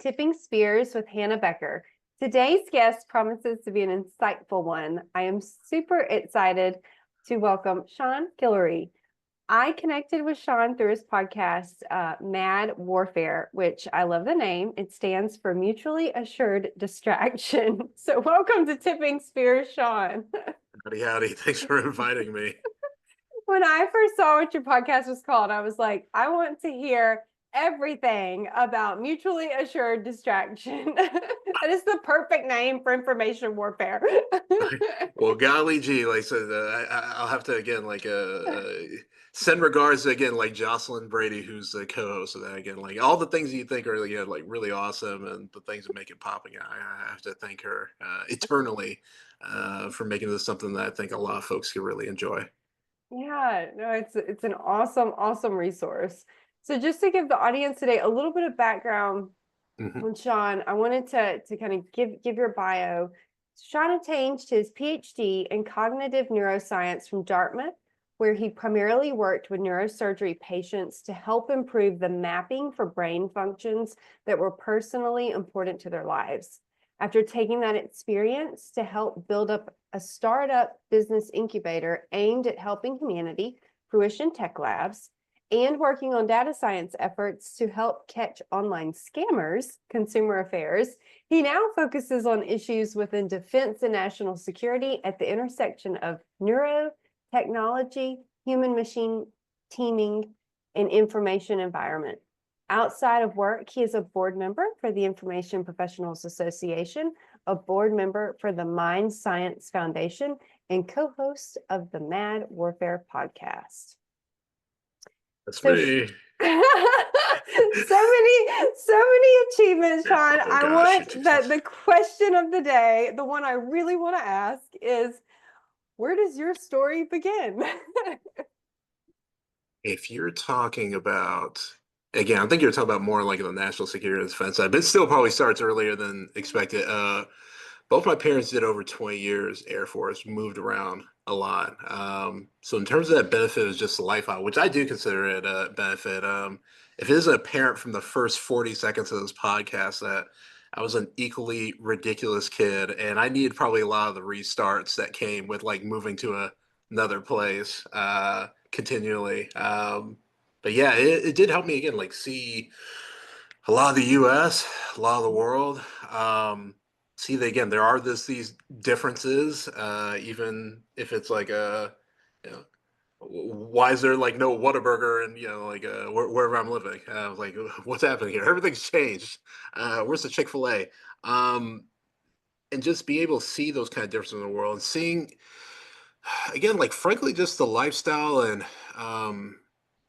Tipping Spears with Hannah Becker. Today's guest promises to be an insightful one. I am super excited to welcome Sean Guillory. I connected with Sean through his podcast, Mad Warfare, which I love the name. It stands for Mutually Assured Distraction. So welcome to Tipping Spears, Sean. Howdy, howdy. Thanks for inviting me. When I first saw what your podcast was called, I was like, I want to hear everything about mutually assured distraction. That is the perfect name for information warfare. Well, golly gee, like I said, I'll have to again send regards to again like Jocelyn Brady, who's the co-host of that. Again, like all the things you think are like really awesome and the things that make it popping. I have to thank her eternally for making this something that I think a lot of folks could really enjoy. Yeah, no, it's an awesome resource. So just to give the audience today a little bit of background Mhm. on Sean, I wanted to kind of give your bio. Sean attained his PhD in cognitive neuroscience from Dartmouth, where he primarily worked with neurosurgery patients to help improve the mapping for brain functions that were personally important to their lives. After taking that experience to help build up a startup business incubator aimed at helping humanity, Fruition Tech Labs, and working on data science efforts to help catch online scammers, consumer affairs, he now focuses on issues within defense and national security at the intersection of neurotechnology, human-machine teaming, and information environment. Outside of work, he is a board member for the Information Professionals Association, a board member for the Mind Science Foundation, and co-host of the Mad Warfare podcast. That's So, me. so many achievements, Sean. Oh I gosh, want that the question of the day, the one I really want to ask is, where does your story begin? If you're talking about, again, I think you're talking about more like the national security and defense side, but it still probably starts earlier than expected. Both my parents did over 20 years Air Force, moved around a lot. So in terms of that benefit, is just the life out, which I do consider it a benefit. If it isn't apparent from the first 40 seconds of this podcast that I was an equally ridiculous kid, and I needed probably a lot of the restarts that came with like moving to another place continually. But yeah, it did help me again, like see a lot of the U.S., a lot of the world. See that again, there are these differences, even if it's like you know, why is there like no Whataburger and like wherever I'm living? I was like, what's happening here? Everything's changed. Where's the Chick-fil-A? And just be able to see those kind of differences in the world and seeing again, like frankly, just the lifestyle and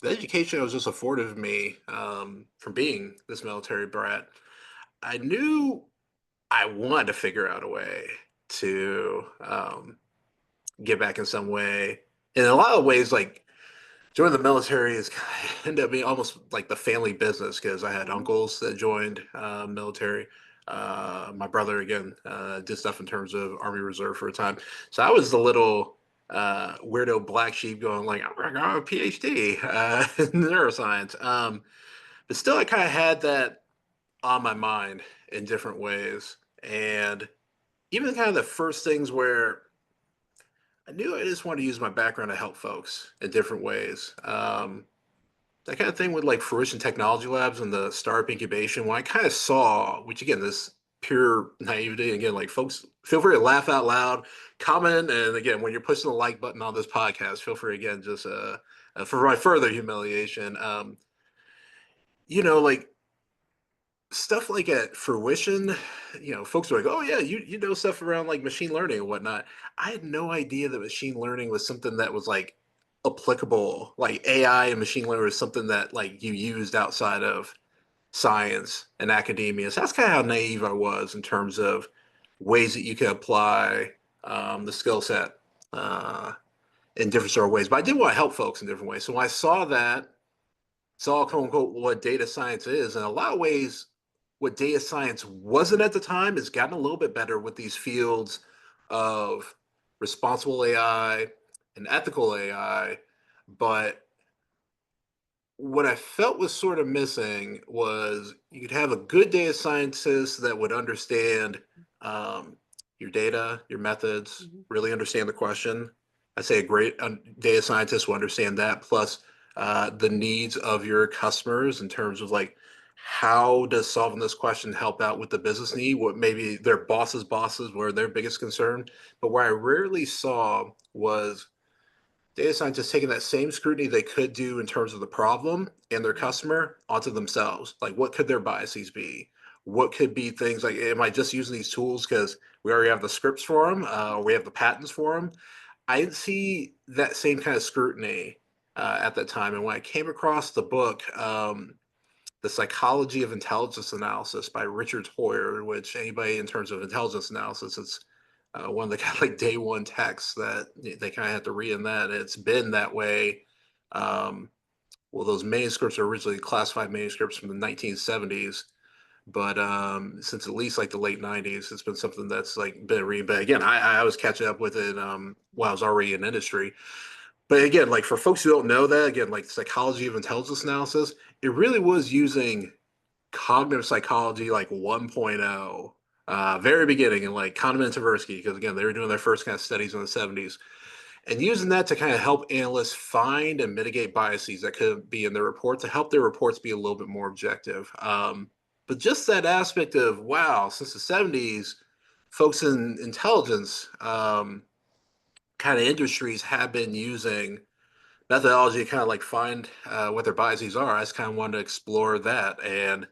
the education that was just afforded to me from being this military brat. I knew I wanted to figure out a way to get back in some way. In a lot of ways, like joining the military is ended up being almost like the family business because I had uncles that joined military. My brother again did stuff in terms of Army Reserve for a time, so I was the little weirdo black sheep going like, "I'm gonna go a PhD in neuroscience." But still, I kind of had that on my mind in different ways, and even kind of the first things where I knew I just wanted to use my background to help folks in different ways. That kind of thing with like Fruition Technology Labs and the startup incubation, when I kind of saw, which again, this pure naivety, again, like folks, feel free to laugh out loud, comment, and again, when you're pushing the like button on this podcast, feel free again, just for my further humiliation, like stuff like at Fruition, folks are like, oh yeah, you know stuff around like machine learning and whatnot. I had no idea that machine learning was something that was like applicable, like AI and machine learning was something that like you used outside of science and academia. So that's kind of how naive I was in terms of ways that you can apply the skill set in different sort of ways. But I did want to help folks in different ways. So when I saw that, saw quote unquote what data science is, in a lot of ways, what data science wasn't at the time has gotten a little bit better with these fields of responsible AI and ethical AI. But what I felt was sort of missing was you'd have a good data scientist that would understand um, your data, your methods, Mhm. really understand the question. I'd say a great data scientist will understand that, plus the needs of your customers in terms of like how does solving this question help out with the business need, what maybe their bosses were their biggest concern. But what I rarely saw was data scientists taking that same scrutiny they could do in terms of the problem and their Mhm. customer onto themselves. Like, what could their biases be? What could be things like, am I just using these tools because we already have the scripts for them, or we have the patents for them? I didn't see that same kind of scrutiny at that time. And when I came across the book, The Psychology of Intelligence Analysis by Richard Hoyer, which anybody in terms of intelligence analysis, it's one of the kind of like day one texts that they kind of have to read in that. It's been that way. Um, well, those manuscripts are originally classified manuscripts from the 1970s, but since at least like the late 90s, it's been something that's like been reading. But again, I was catching up with it while I was already in industry. But again, like for folks who don't know that, again, like the psychology of intelligence analysis, it really was using cognitive psychology like 1.0, very beginning, and like Kahneman and Tversky, because again, they were doing their first kind of studies in the 70s and using that to kind of help analysts find and mitigate biases that could be in their report to help their reports be a little bit more objective. But just that aspect of, wow, since the 70s, folks in intelligence kind of industries have been using methodology to kind of like find what their biases are. I just kind of wanted to explore that. And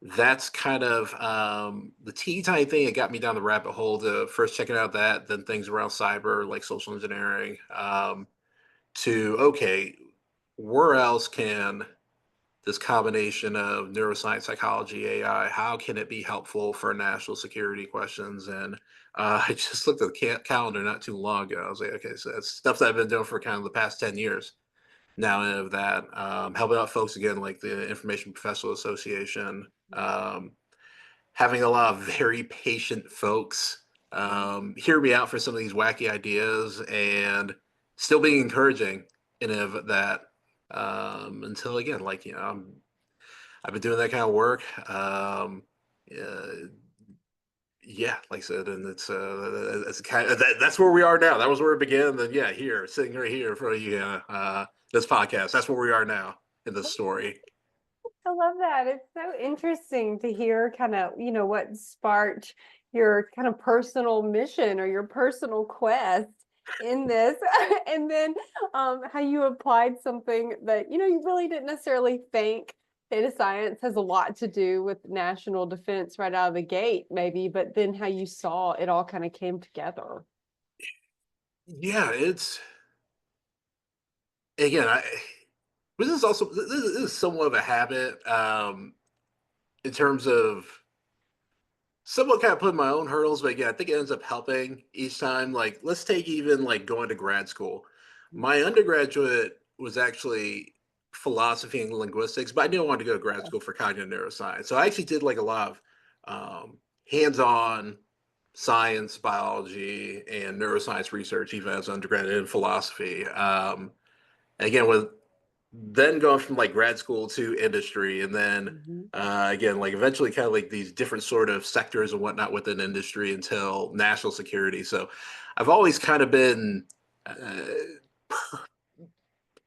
that's kind of the teeny tiny thing that got me down the rabbit hole to first checking out that, then things around cyber, like social engineering, to okay, where else can this combination of neuroscience, psychology, AI, how can it be helpful for national security questions? And I just looked at the calendar not too long ago. I was like, okay, so that's stuff that I've been doing for kind of the past 10 years now of that, helping out folks again, like the Information Professional Association, having a lot of very patient folks hear me out for some of these wacky ideas and still being encouraging in of that until again, like, I've been doing that kind of work. Uh, yeah, like I said, and it's kind of that's where we are now. That was where it began. Then yeah, here, sitting right here for you, this podcast. That's where we are now in the story. I love that. It's so interesting to hear kind of, what sparked your kind of personal mission or your personal quest in this. And then how you applied something that, you really didn't necessarily think data science has a lot to do with national defense right out of the gate, maybe, but then how you saw it all kind of came together. Yeah, it's again, this is somewhat of a habit in terms of somewhat kind of putting my own hurdles, but yeah, I think it ends up helping each time. Like, let's take even like going to grad school. My undergraduate was actually philosophy and linguistics, but I knew I wanted to go to grad school for cognitive neuroscience. So I actually did like a lot of hands-on science, biology, and neuroscience research, even as undergrad in philosophy. And again, with then going from like grad school to industry, and then Mhm. again, like eventually, kind of like these different sort of sectors and whatnot within industry until national security. So I've always kind of been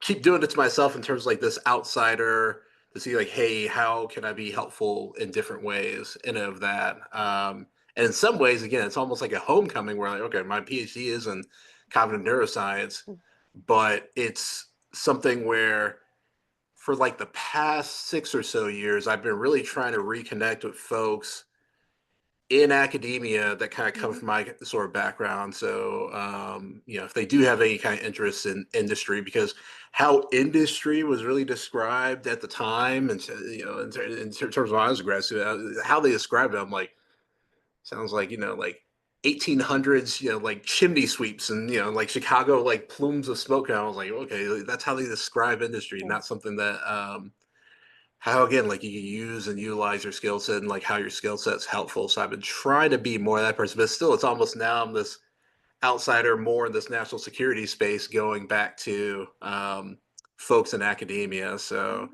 keep doing it to myself in terms of like this outsider to see like, hey, how can I be helpful in different ways and of that. And in some ways, again, it's almost like a homecoming where like, okay, my PhD is in cognitive neuroscience, but it's something where for like the past 6 or so years, I've been really trying to reconnect with folks in academia that kind of come Mhm. from my sort of background. So, if they do have any kind of interest in industry, because how industry was really described at the time, and in terms of when I was a grad student, how they described it, I'm like, sounds like like 1800s, like chimney sweeps and like Chicago, like plumes of smoke. And I was like, okay, that's how they describe industry, Yeah. not something that how again like you can use and utilize your skill set and like how your skill set's helpful. So I've been trying to be more that person, but still it's almost now I'm this outsider more in this national security space going back to folks in academia. So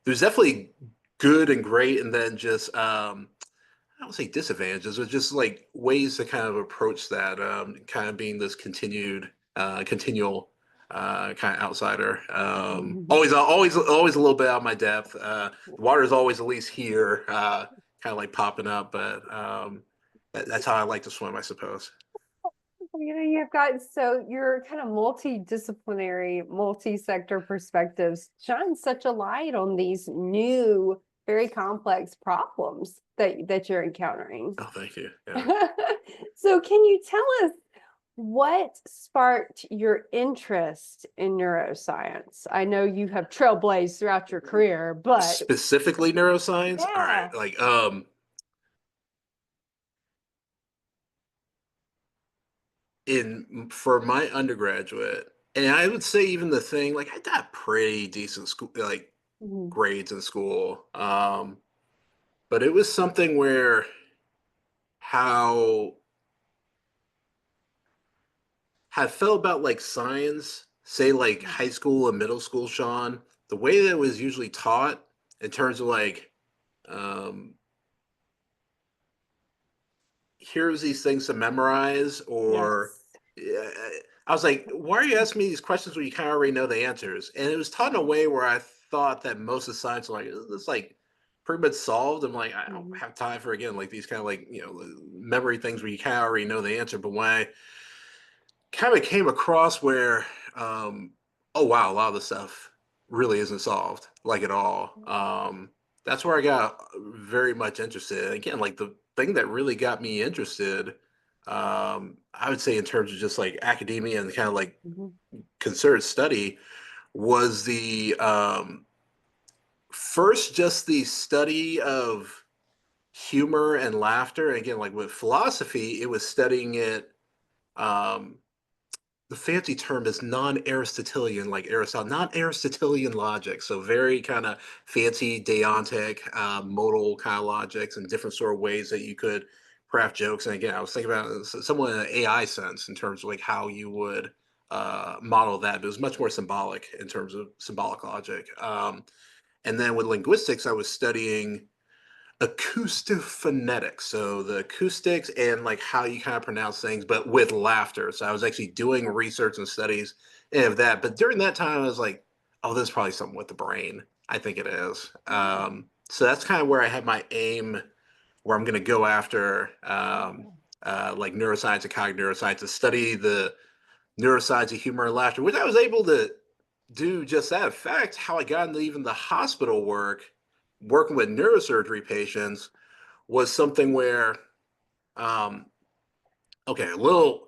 there's definitely good and great, and then just I don't say disadvantages, but just like ways to kind of approach that, kind of being this continual kind of outsider. Always a little bit out of my depth. The water is always at least here, kind of like popping up, but that's how I like to swim, I suppose. You've got so your kind of multidisciplinary, multi-sector perspectives shine such a light on these new, very complex problems that you're encountering. Oh, thank you. Yeah. So can you tell us what sparked your interest in neuroscience? I know you have trailblazed throughout your career, but Specifically neuroscience. All right. yeah. Like, in for my undergraduate, and I would say even the thing, like I got pretty decent school, like Mhm. grades in school. But it was something where how I felt about like science, say like high school and middle school, Sean, the way that it was usually taught in terms of like, um, here's these things to memorize, or Yes. yeah, I was like, why are you asking me these questions when you kind of already know the answers? And it was taught in a way where I thought that most of science was like, it's like pretty much solved. I'm like, I don't Mhm. have time for again like these kind of like memory things where you kind of already know the answer. But when I kind of came across where, oh wow, a lot of the stuff really isn't solved like at all. That's where I got very much interested. Again, like the thing that really got me interested, I would say in terms of just like academia and kind of like Mhm. concerted study, was the first just the study of humor and laughter. And again, like with philosophy, it was studying it. Um, the fancy term is non-Aristotelian, like Aristotle, non-Aristotelian logic. So very kind of fancy deontic, modal kind of logics and different sort of ways that you could craft jokes. And again, I was thinking about it somewhat in an AI sense in terms of like how you would model that. But it was much more symbolic in terms of symbolic logic. And then with linguistics, I was studying acoustic phonetics, so the acoustics and like how you kind of pronounce things but with laughter. So I was actually doing research and studies of that, but during that time I was like, oh, this is probably something with the brain. I think it is. So that's kind of where I had my aim, where I'm going to go after, like neuroscience and cognitive neuroscience, to study the neuroscience of humor and laughter, which I was able to do just that. In fact, how I got into even the hospital work, working with neurosurgery patients, was something where, um, okay, a little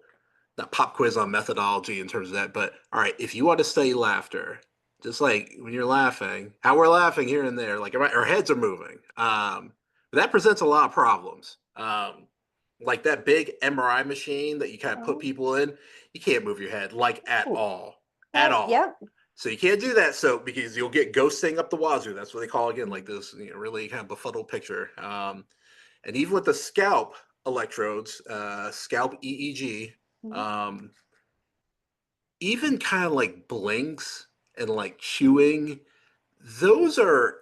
not pop quiz on methodology in terms of that, but all right, if you want to study laughter, just like when you're laughing, how we're laughing here and there, like our heads are moving. But that presents a lot of problems. Like that big MRI machine that you kind of put Oh, people in, you can't move your head like at oh, all, at okay. all. Yep. So you can't do that. So because you'll get ghosting up the wazoo. That's what they call again, like this, really kind of befuddled picture. And even with the scalp electrodes, scalp EEG, Mhm. um, even kind of like blinks and like chewing, those are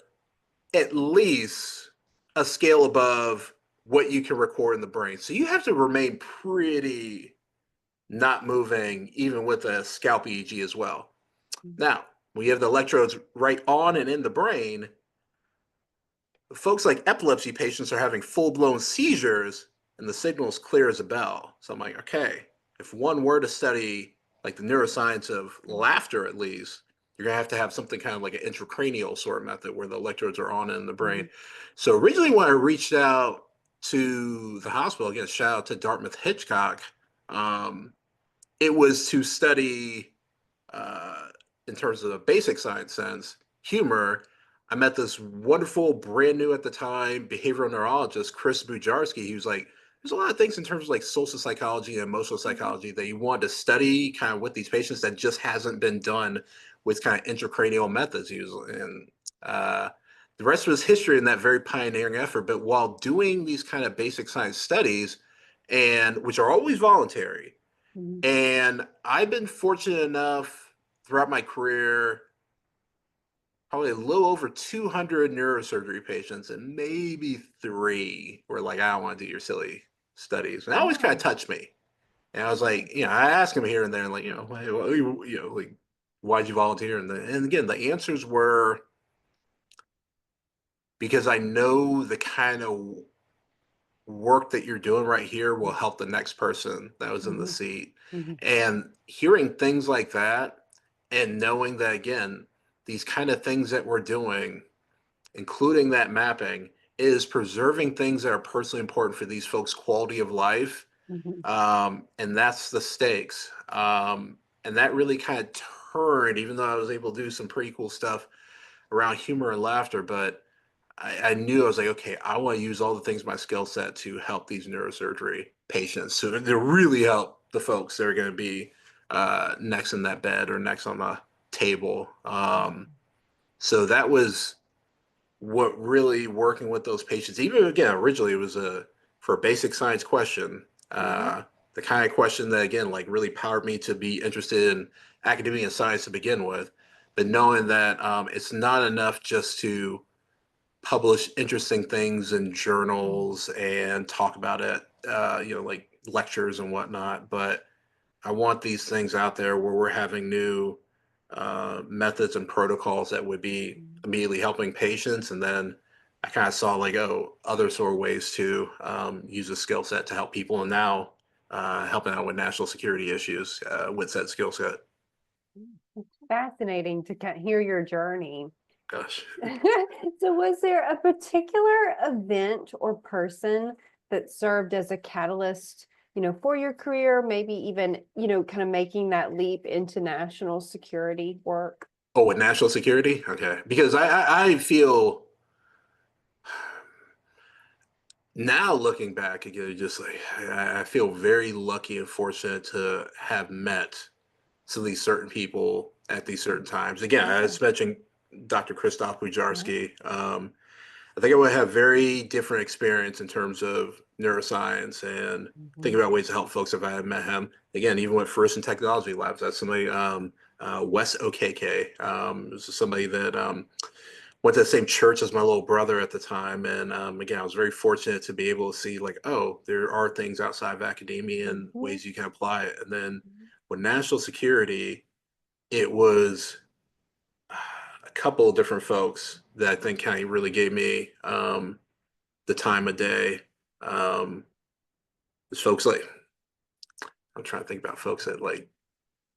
at least a scale above what you can record in the brain. So you have to remain pretty not moving, even with a scalp EEG as well. Now, when you have the electrodes right on and in the brain, folks like epilepsy patients are having full blown seizures and the signal is clear as a bell. So I'm like, okay, if one were to study like the neuroscience of laughter, at least, you're gonna to have something kind of like an intracranial sort of method where the electrodes are on in the brain. Mhm. So originally, when I reached out to the hospital, again, shout out to Dartmouth Hitchcock, um, it was to study, uh, in terms of a basic science sense, humor. I met this wonderful, brand new at the time behavioral neurologist, Chris Bujarski. He was like, there's a lot of things in terms of like social psychology and emotional Mhm. psychology that you want to study kind of with these patients that just hasn't been done with kind of intracranial methods usually. And uh, the rest was history in that very pioneering effort. But while doing these kind of basic science studies, and which are always voluntary, Mhm. and I've been fortunate enough throughout my career, probably a little over 200 neurosurgery patients, and maybe three were like, I don't want to do your silly studies. And that always kind of Wow. touched me. And I was like, I asked him here and there, like, like, why'd you volunteer? And again, the answers were because I know the kind of work that you're doing right here will help the next person that was in the Mhm, seat. mhm, And hearing things like that and knowing that, again, these kind of things that we're doing, including that mapping, is preserving things that are personally important for these folks' quality of life. mhm, And that's the stakes. And that really kind of turned, even though I was able to do some pretty cool stuff around humor and laughter, but I knew I was like, okay, I want to use all the things in my skill set to help these neurosurgery patients, so to really help the folks that are going to be next in that bed or next on the table. So that was what really working with those patients, even again, originally it was for a basic science question, mhm, the kind of question that again, like really powered me to be interested in academia and science to begin with, but knowing that it's not enough just to publish interesting things in mhm, journals and talk about it, like lectures and whatnot. But I want these things out there where we're having new methods and protocols that would be mhm. immediately helping patients. And then I kind of saw like, oh, other sort of ways to use a skill set to help people. And now helping out with national security issues with that skill set. It's fascinating to hear your journey. Gosh. So, was there a particular event or person that served as a catalyst, for your career, maybe even, kind of making that leap into national security work? Oh, with national security? Okay. Because I feel now looking back again, just like I feel very lucky and fortunate to have met some of these certain people at these certain times. Again, I Yeah, was mentioning Dr. Christoph yeah. Bujarski. I think I would have very different experience in terms of neuroscience and thinking Mhm, about ways to help folks if I had met him. Again, even with First and Technology Labs, that's somebody, Wes OKK. This is somebody that went to the same church as my little brother at the time. And again, I was very fortunate to be able to see like, oh, there are things outside of academia and mhm, ways you can apply it. And then mhm, with national security, it was a couple of different folks that I think kind of really gave me the time of day. Um, there's folks like, I'm trying to think about folks that like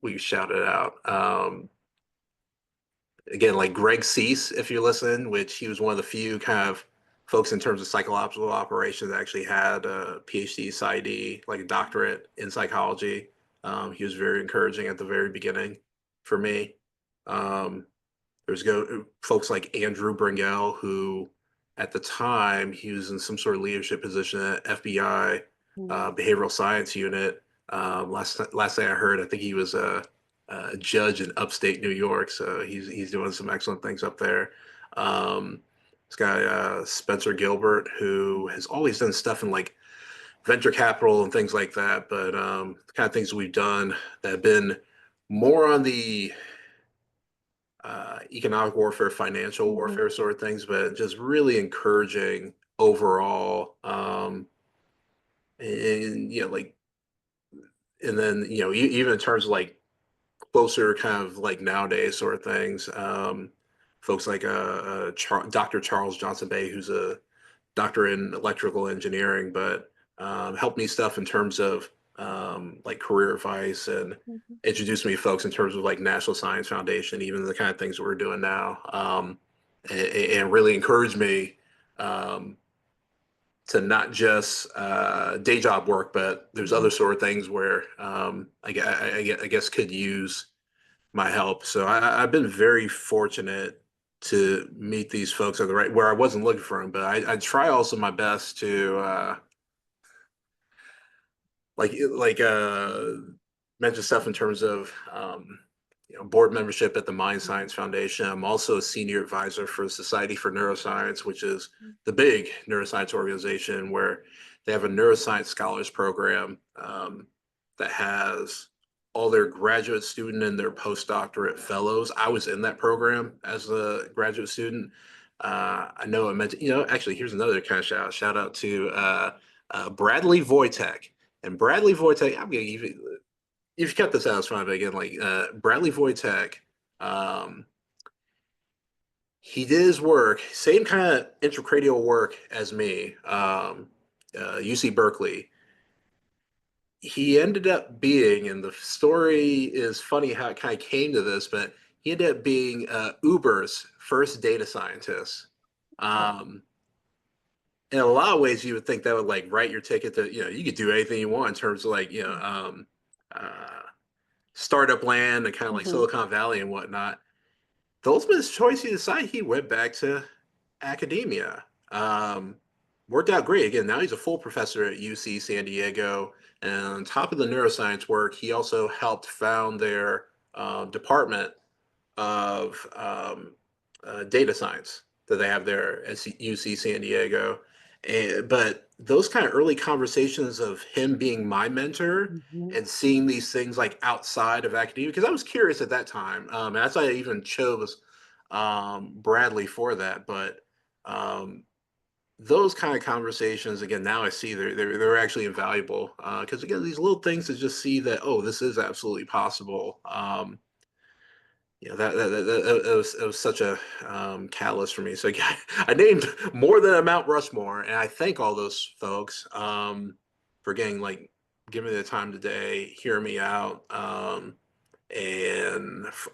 we shouted out. Again, like Greg Cease, if you're listening, which he was one of the few kind of folks in terms of psychological operations that actually had a PhD, PsyD, like a doctorate in psychology. He was very encouraging at the very beginning for me. Um, there's folks like Andrew Bringell, who at the time he was in some sort of leadership position at FBI mhm, behavioral science unit. Last thing I heard, I think he was a judge in upstate New York, so he's doing some excellent things up there. Um, this guy Spencer Gilbert, who has always done stuff in like venture capital and things like that, but the kind of things we've done that have been more on the economic warfare, financial mhm, warfare sort of things, but just really encouraging overall. And like, and then even in terms of like closer kind of like nowadays sort of things, folks like Dr. Charles Johnson Bay, who's a doctor in electrical engineering, but helped me stuff in terms of like career advice and mhm, introduced me to folks in terms of like National Science Foundation, even the kind of things that we're doing now, and really encouraged me um, to not just day job work, but there's other mhm. sort of things where I guess could use my help. So I've been very fortunate to meet these folks at the right where I wasn't looking for them, but I try also my best to like mention stuff in terms of board membership at the Mind Mhm, Science Foundation. I'm also a senior advisor for the Society for Neuroscience, which is mhm, the big neuroscience organization where they have a neuroscience scholars program that has all their graduate student and their postdoctorate fellows. I was in that program as a graduate student. I know I mentioned, actually, here's another kind of shout out to Bradley Wojtek. And Bradley Wojtek, I'm gonna give you, if you cut this out, it's fine. But again, like Bradley Wojtek, um, he did his work, same kind of intracranial work as me, UC Berkeley. He ended up being, and the story is funny how it kind of came to this, but he ended up being Uber's first data scientist. Oh. In a lot of ways, you would think that would like write your ticket to, you could do anything you want in terms of like, uh, startup land and kind of like Mhm. Silicon Valley and whatnot. The ultimate choice he decided, he went back to academia. Worked out great. Again, now he's a full professor at UC San Diego. And on top of the neuroscience work, he also helped found their department of data science that they have there at UC San Diego. But those kind of early conversations of him being my mentor Mhm. and seeing these things like outside of academia, because I was curious at that time. And that's why I even chose Bradley for that. But those kind of conversations, again, now I see they're actually invaluable because again, these little things to just see that, oh, this is absolutely possible. That was such a catalyst for me. So yeah, I named more than a Mount Rushmore, and I thank all those folks for getting like giving me the time today, hearing me out, and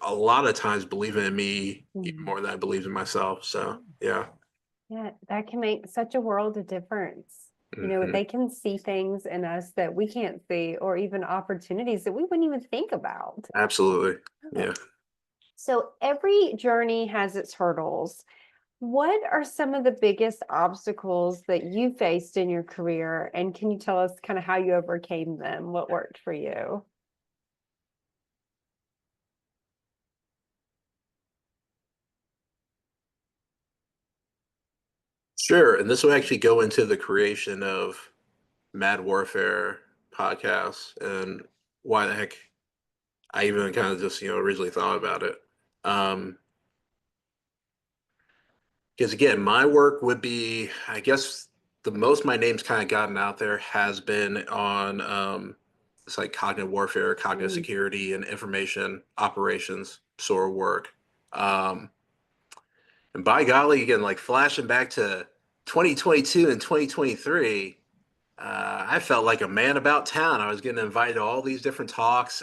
a lot of times believing in me even Mhm. more than I believed in myself. So yeah. Yeah, that can make such a world of difference. Hmm. They can see things in us that we can't see, or even opportunities that we wouldn't even think about. Absolutely. Yeah. Yeah. So every journey has its hurdles. What are some of the biggest obstacles that you faced in your career? And can you tell us kind of how you overcame them? What worked for you? Sure. And this will actually go into the creation of Mad Warfare podcast and why the heck I even kind of just, originally thought about it. Um, because again, my work would be, I guess, the most my name's kind of gotten out there has been on it's like cognitive warfare, cognitive Mm. security, and information operations sort of work. Um, and by golly, again, like flashing back to 2022 and 2023, I felt like a man about town. I was getting invited to all these different talks,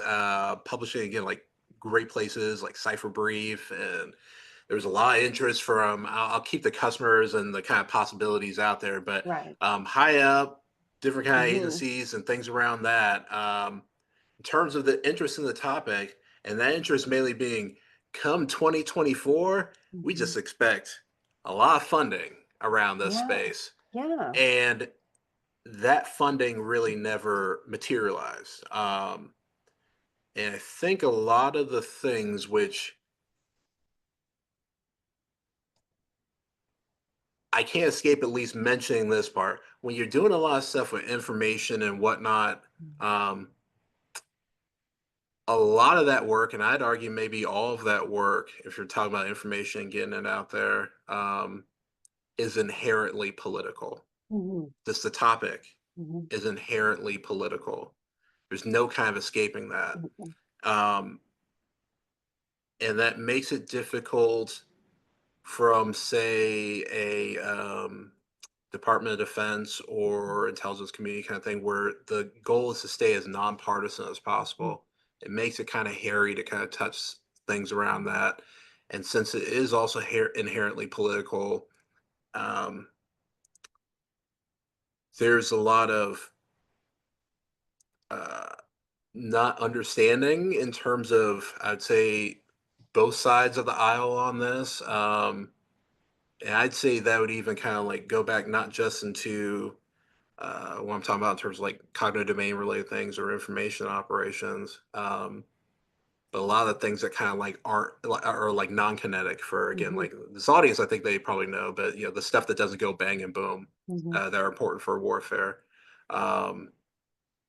publishing again like great places like Cipher Brief, and there was a lot of interest from. I'll keep the customers and the kind of possibilities out there, but Right. high up, different kind of Hmm. agencies and things around that. In terms of the interest in the topic, and that interest mainly being come 2024, we Hmm. just expect a lot of funding around this Yeah. space. Yeah. And that funding really never materialized. And I think a lot of the things which I can't escape at least mentioning this part, when you're doing a lot of stuff with information and whatnot, um, a lot of that work, and I'd argue maybe all of that work, if you're talking about information and getting it out there, is inherently political. Hmm. Just the topic Hmm. is inherently political. There's no kind of escaping that. Hmm. Um, and that makes it difficult from, say, a Department of Defense or intelligence community kind of thing, where the goal is to stay as nonpartisan as possible. It makes it kind of hairy to kind of touch things around that. And since it is also inherently political, um, there's a lot of uh, not understanding in terms of, I'd say, both sides of the aisle on this. And I'd say that would even kind of like go back not just into what I'm talking about in terms of like cognitive domain related things or information operations, but a lot of things that kind of like aren't are like non-kinetic for again Hmm. like this audience. I think they probably know, but the stuff that doesn't go bang and boom Hmm. that are important for warfare. Um,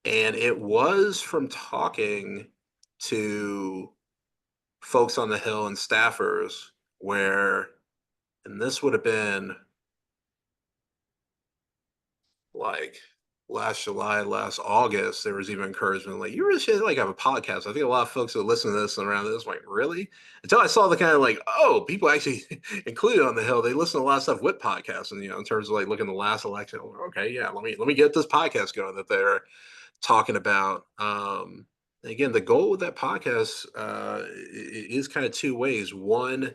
and it was from talking. to folks on the Hill and staffers where, and this would have been like last July, last August, there was even encouragement like, you really should like have a podcast. I think a lot of folks that listen to this and around this, like, really? Until I saw the kind of like, oh, people actually included on the Hill, they listen to a lot of stuff with podcasts, and in terms of like looking at the last election, okay, yeah, let me get this podcast going that they're talking about. Again, the goal with that podcast is kind of two ways. One,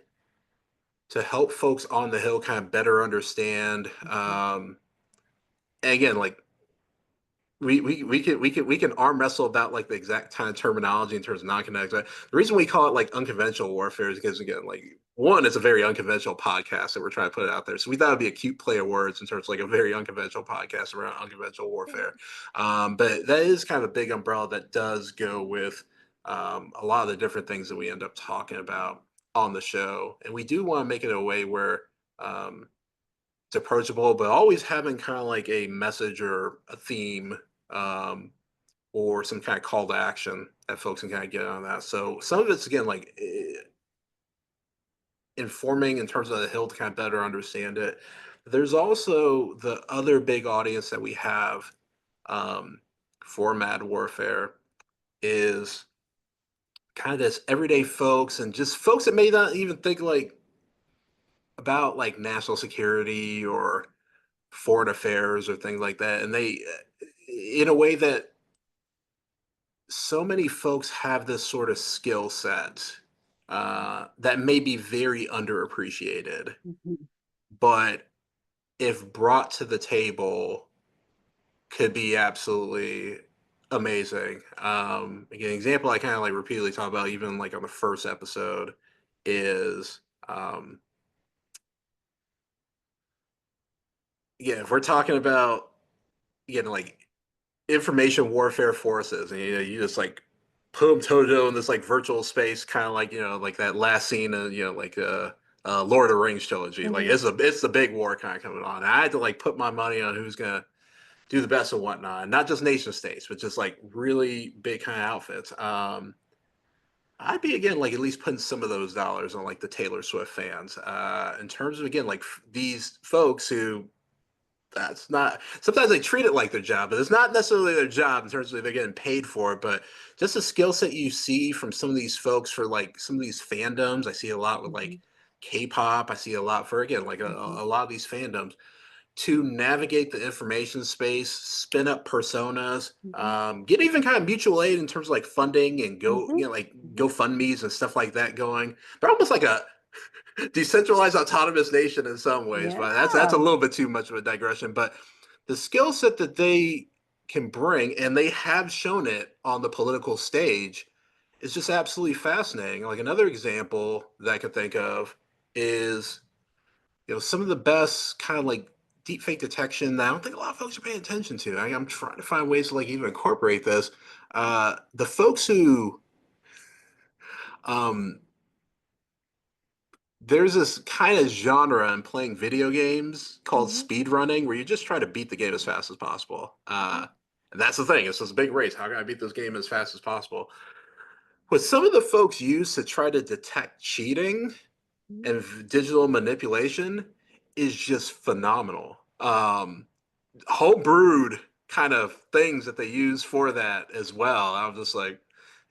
to help folks on the Hill kind of better understand. And again, like we can arm wrestle about like the exact kind of terminology in terms of non-kinetic. The reason we call it like unconventional warfare is because, again, like, one, it's a very unconventional podcast that we're trying to put out there. So we thought it'd be a cute play of words in terms of like a very unconventional podcast around unconventional warfare. But that is kind of a big umbrella that does go with a lot of the different things that we end up talking about on the show. And we do want to make it a way where it's approachable, but always having kind of like a message or a theme, um, or some kind of call to action that folks can kind of get on that. So some of it's, again, like informing in terms of the Hill to kind of better understand it. There's also the other big audience that we have, for Mad Warfare, is kind of this everyday folks, and just folks that may not even think like about like national security or foreign affairs or things like that. And they, in a way that so many folks have this sort of skill set that may be very underappreciated, Mhm. but if brought to the table, could be absolutely amazing. Again, an example I kind of like repeatedly talk about, even like on the first episode, is yeah, if we're talking about, again, like information warfare forces, and you just like put them toe to toe in this like virtual space, kind of like, like that last scene of, like Lord of the Rings trilogy. Like, Mhm. it's the big war kind of coming on. I had to like put my money on who's gonna do the best and whatnot, not just nation states, but just like really big kind of outfits. I'd be, again, like at least putting some of those dollars on like the Taylor Swift fans, in terms of, again, like these folks who, that's not, sometimes they treat it like their job, but it's not necessarily their job in terms of they're getting paid for it. But just the skill set you see from some of these folks for like some of these fandoms, I see a lot with like Mhm. K-pop. I see a lot for, again, like Mhm. a lot of these fandoms to navigate the information space, spin up personas, Mhm. get even kind of mutual aid in terms of like funding, and go, Mhm. like Mhm. GoFundMe's and stuff like that going. They're almost like a decentralized autonomous nation in some ways, but that's a Yeah. little bit too much of a digression. But the skill set that they can bring, and they have shown it on the political stage, is just absolutely fascinating. Like, another example that I could think of is, some of the best kind of like deep fake detection that I don't think a lot of folks are paying attention to. I'm trying to find ways to like even incorporate this. The folks who, um, there's this kind of genre in playing video games called Mhm. speed running, where you just try to beat the game as fast as possible. Mhm. And that's the thing. It's this big race. How can I beat this game as fast as possible? What some of the folks use to try to detect cheating Mhm. and digital manipulation is just phenomenal. Homebrewed kind of things that they use for that as well. I was just like,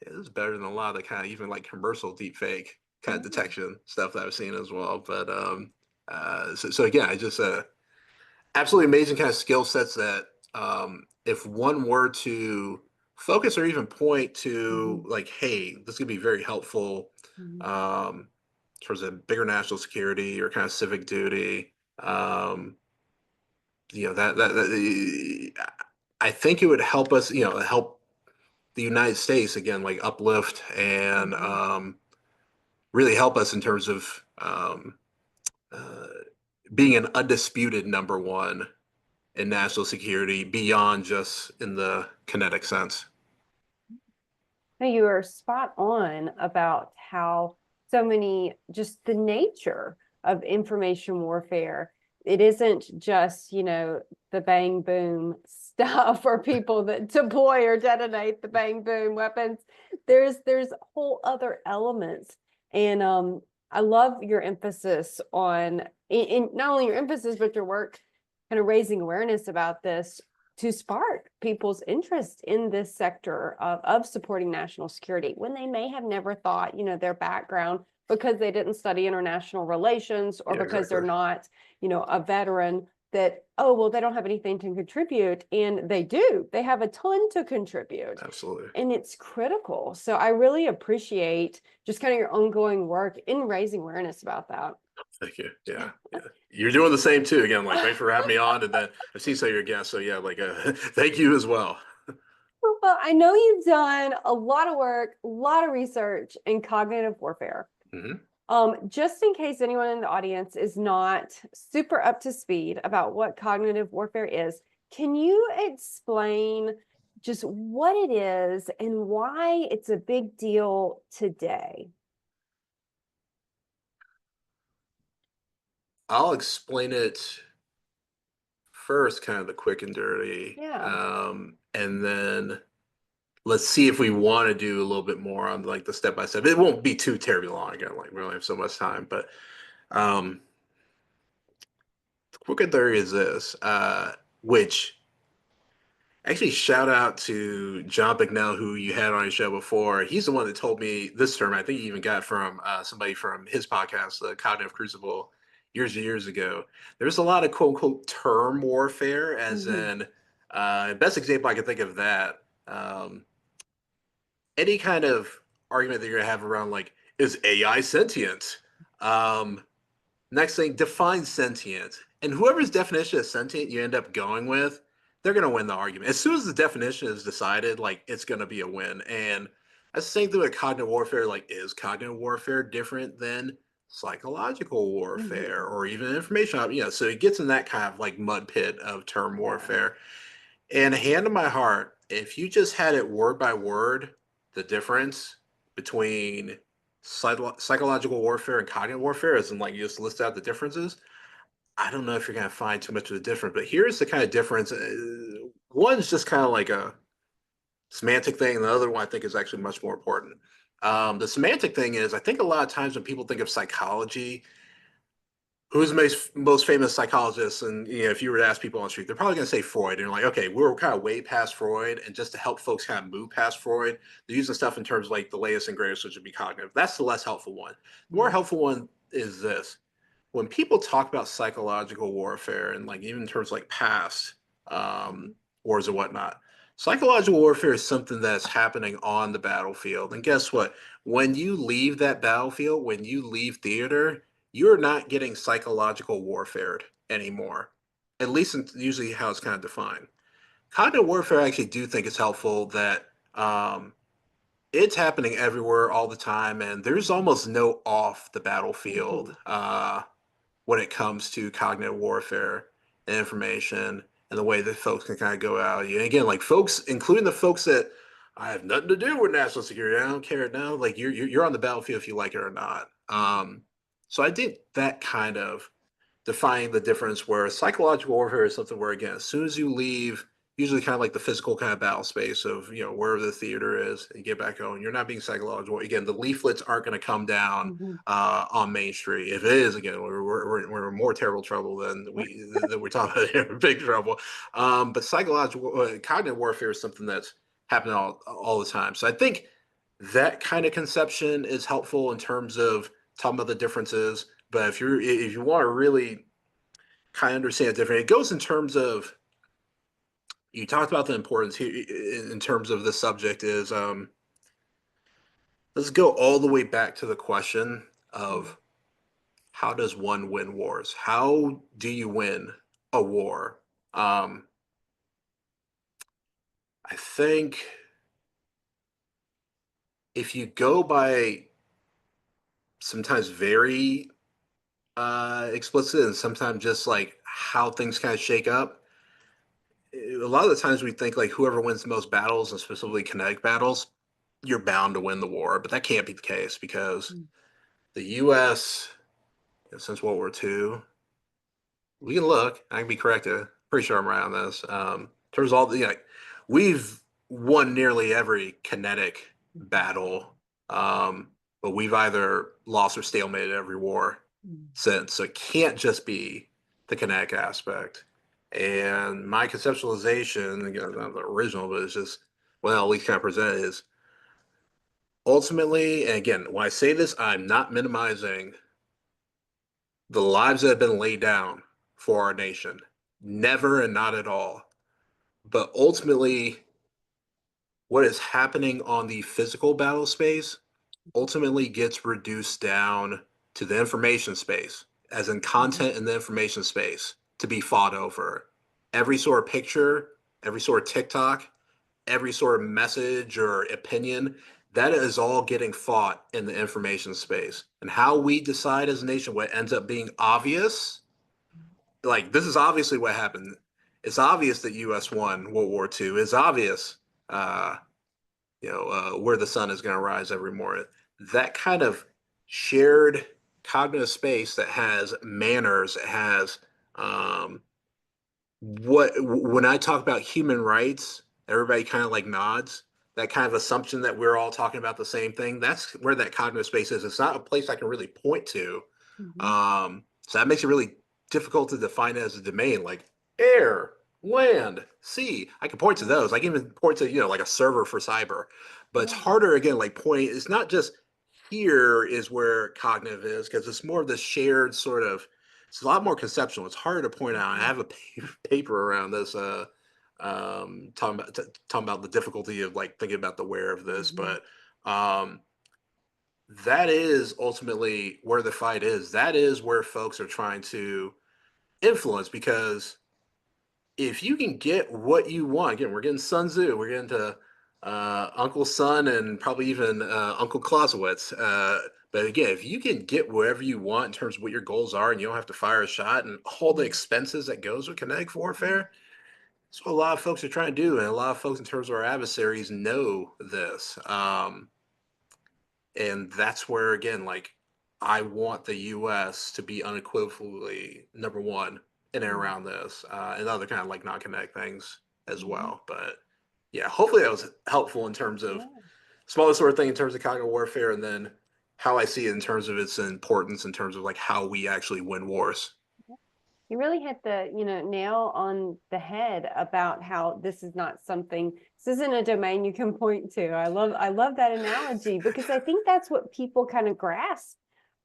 yeah, this is better than a lot of the kind of even like commercial deep fake kind of Yeah. detection stuff that I've seen as well. But so again, I just absolutely amazing kind of skill sets that, if one were to focus or even point to Mhm. like, hey, this could be very helpful, Mhm. in terms of bigger national security or kind of civic duty. That I think it would help us, help the United States, again, like uplift and, Mhm. really help us in terms of, uh, being an undisputed number one in national security beyond just in the kinetic sense. No, you are spot on about how so many, just the nature of information warfare it isn't just, you know, the bang boom stuff or people that deploy or detonate the bang boom weapons. There's whole other elements. And I love your emphasis on in not only your emphasis, but your work kind of raising awareness about this to spark people's interest in this sector of supporting national security when they may have never thought, you know, their background because they didn't study international relations or Yeah, because they're exactly. not, you know, a veteran that, oh, well, they don't have anything to contribute. And they do. They have a ton to contribute. Absolutely. And it's critical. So I really appreciate just kind of your ongoing work in raising awareness about that. Thank you. Yeah, yeah. You're doing the same too. Again, like thanks for having me on, and then I've seen some of your guests, so yeah, like thank you as well. Well, I know you've done a lot of work, a lot of research in cognitive warfare. Hmm. Just in case anyone in the audience is not super up to speed about what cognitive warfare is, can you explain just what it is and why it's a big deal today? I'll explain it first, kind of the quick and dirty, Yeah. and then let's see if we want to do a little bit more on like the step by step. It won't be too terribly long again, like we only have so much time, but um, the quick and dirty is this, which actually, shout out to John Bicknell, who you had on your show before. He's the one that told me this term. I think he even got from somebody from his podcast, the Cognitive Crucible, years and years ago. There's a lot of quote unquote term warfare, as Hmm. in, best example I can think of that. Any kind of argument that you're gonna have around like, is AI sentient? Um, Next thing, define sentient. And whoever's definition of sentient you end up going with, they're going to win the argument. As soon as the definition is decided, like it's going to be a win. And that's the same thing with cognitive warfare. Like, is cognitive warfare different than psychological warfare Hmm. or even information? You know, so it gets in that kind of like mud pit of term Yeah. warfare. And hand on my heart, if you just had it word by word, the difference between psychological warfare and cognitive warfare, as in like you just list out the differences, I don't know if you're going to find too much of a difference. But here's the kind of difference. One's just kind of like a semantic thing, and the other one I think is actually much more important. The semantic thing is, I think a lot of times when people think of psychology, who's the most famous psychologist? And you know, if you were to ask people on the street, they're probably going to say Freud. And you're like, okay, we're kind of way past Freud, and just to help folks kind of move past Freud, they're using stuff in terms of like the latest and greatest, which would be cognitive. That's the less helpful one. The more helpful one is this: when people talk about psychological warfare, and like even in terms of like past um, wars or whatnot, psychological warfare is something that's happening on the battlefield. And guess what? When you leave that battlefield, when you leave theater, you're not getting psychological warfare anymore. At least usually how it's kind of defined. Cognitive warfare, I actually do think is helpful that it's happening everywhere all the time, and there's almost no off the battlefield Hmm. when it comes to cognitive warfare and information and the way that folks can kind of go out. And again, like folks, including the folks that I have nothing to do with national security. I don't care now. Like you're on the battlefield if you like it or not. So I did that kind of defining the difference where psychological warfare is something where again, as soon as you leave, usually kind of like the physical kind of battle space of you know wherever the theater is, and you get back home, you're not being psychological. Again, the leaflets aren't going to come down Hmm. on Main Street. If it is, again, we're in more terrible trouble than we're talking about here, big trouble. But psychological cognitive warfare is something that's happening all the time. So I think that kind of conception is helpful in terms of talking about the differences. But if you want to really kind of understand it different, it goes in terms of you talked about the importance here in terms of the subject is let's go all the way back to the question of how does one win wars? How do you win a war? Um, I think if you go by sometimes very explicit and sometimes just like how things kind of shake up, a lot of the times we think like whoever wins the most battles and specifically kinetic battles, you're bound to win the war. But that can't be the case because the U.S. since World War II we can look. I can be corrected. Pretty sure I'm right on this. In terms of all the, we've won nearly every kinetic battle, but we've either lost or stalemated every war since. So it can't just be the kinetic aspect. And my conceptualization, again, not the original, but it's just, well, at least kind of presented is ultimately, and again, when I say this, I'm not minimizing the lives that have been laid down for our nation. Never and not at all. But ultimately, what is happening on the physical battle space ultimately gets reduced down to the information space, as in content in the information space to be fought over. Every sort of picture, every sort of TikTok, every sort of message or opinion, that is all getting fought in the information space. And how we decide as a nation what ends up being obvious, like this is obviously what happened. It's obvious that U.S. won World War II. It's obvious, uh, where the sun is going to rise every morning. That kind of shared cognitive space that has manners, that has what when I talk about human rights, everybody kind of like nods. That kind of assumption that we're all talking about the same thing. That's where that cognitive space is. It's not a place I can really point to. Mhm. So that makes it really difficult to define it as a domain, like air, land, sea. I can point to Yeah, those. I can even point to, like a server for cyber. But it's yeah. harder again, like pointing, it's not just here is where cognitive is, because it's more of this shared sort of, it's a lot more conceptual. It's harder to point out. I Mhm. have a paper around this, talking about the difficulty of like thinking about the where of this, Mhm. but um, that is ultimately where the fight is. That is where folks are trying to influence, because if you can get what you want, again, we're getting Sun Tzu, we're getting to Uncle Sun, and probably even Uncle Clausewitz. But again, if you can get wherever you want in terms of what your goals are, and you don't have to fire a shot, and all the Mhm. expenses that goes with kinetic Mhm. warfare, that's what a lot of folks are trying to do, and a lot of folks in terms of our adversaries know this. And that's where again, like I want the U.S. to be unequivocally number one in and Mhm. around this, and other kind of like non-kinetic things as Mhm. well. But yeah, hopefully that was helpful in terms of Yeah. smaller sort of thing in terms of cognitive warfare, and then how I see it in terms of its importance in terms of like how we actually win wars. You really hit the, nail on the head about how this is not something, this isn't a domain you can point to. I love that analogy because I think that's what people kind of grasp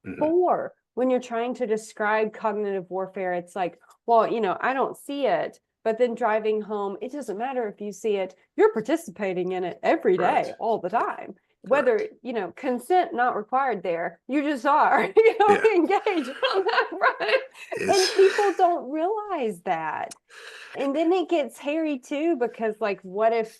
Hmm. for when you're trying to describe cognitive warfare. It's like, well, I don't see it, but then driving home, it doesn't matter if you see it, you're participating in it every day, Correct. all the time. Whether, Correct. consent not required there, you just are, Yeah. engaged on that front. It's And people don't realize that. And then it gets hairy too, because like, what if,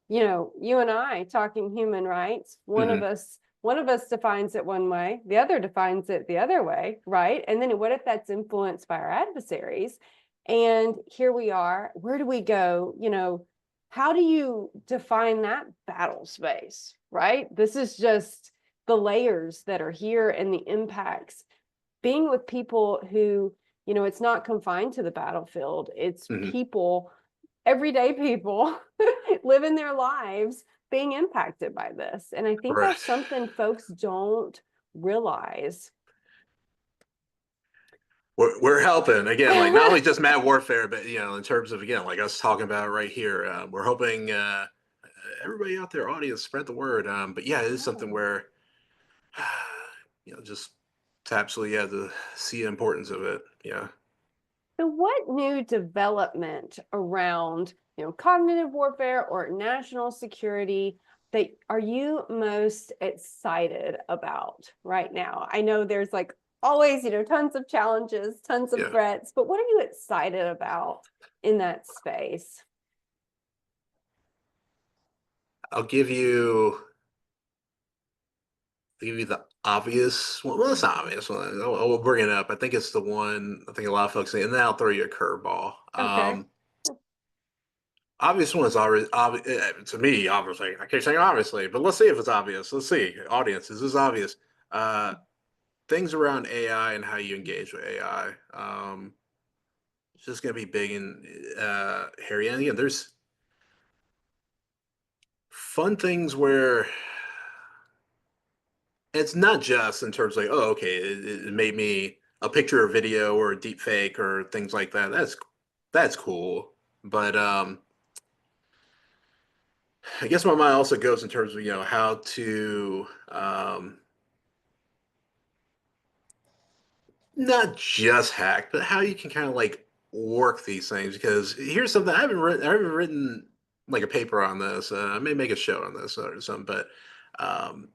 you and I talking human rights, mhm. one of us defines it one way, the other defines it the other way, right? And then what if that's influenced by our adversaries? And here we are, where do we go? How do you define that battle space, right? This is just the layers that are here and the impacts. Being with people who, it's not confined to the battlefield, it's Mhm. people, everyday people living their lives being impacted by this. And I think that's Correct. something folks don't realize. We're helping again, like not only just mad warfare, but in terms of again, like us talking about it right here. We're hoping everybody out there, audience, spread the word. But yeah, it is something Yeah. where just to absolutely to see the importance of it. Yeah. So what new development around, cognitive warfare or national security that are you most excited about right now? I know there's like always, tons of challenges, tons of Yeah. threats, but what are you excited about in that space? I'll give you the obvious one. Well, it's not obvious one. I'll bring it up. I think it's the one I think a lot of folks say, and then I'll throw you a curveball. Okay. Obvious one is already obvious to me. Obviously, I keep saying obviously, but let's see if it's obvious. Let's see, audience, is this obvious? Uh, Things around AI and how you engage with AI. It's just going to be big and hairy. And again, there's fun things where it's not just in terms of like, oh, okay, it made me a picture or video or a deep fake or things like that. That's cool. But I guess my mind also goes in terms of, how to not just hack, but how you can kind of like work these things. Because here's something I haven't written like a paper on this. I may make a show on this or something, but um,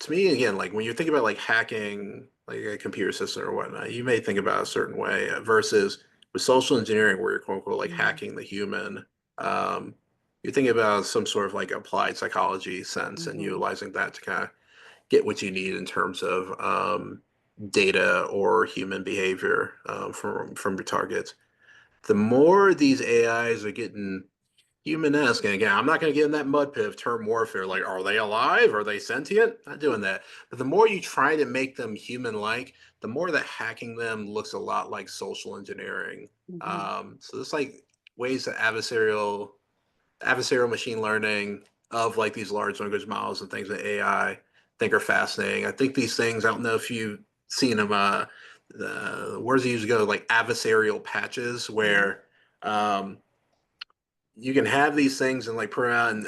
to me, again, like when you think about like hacking like a computer system or whatnot, you may think about a certain way versus with social engineering, where you're quote unquote like Mhm, hacking the human. Um, you're thinking about some sort of like applied psychology sense and mhm, utilizing that to kind of get what you need in terms of data or human behavior from your targets. The more these AIs are getting human-esque, and again, I'm not going to get in that mud pit of term warfare, like, are they alive? Are they sentient? Not doing that. But the more you try to make them human-like, the more that hacking them looks a lot like social engineering. mhm, So it's like ways that adversarial machine learning of like these large language models and things that AI think are fascinating. I think these things, I don't know if you've seen them, the words they usually go like adversarial patches mhm, where you can have these things and like put around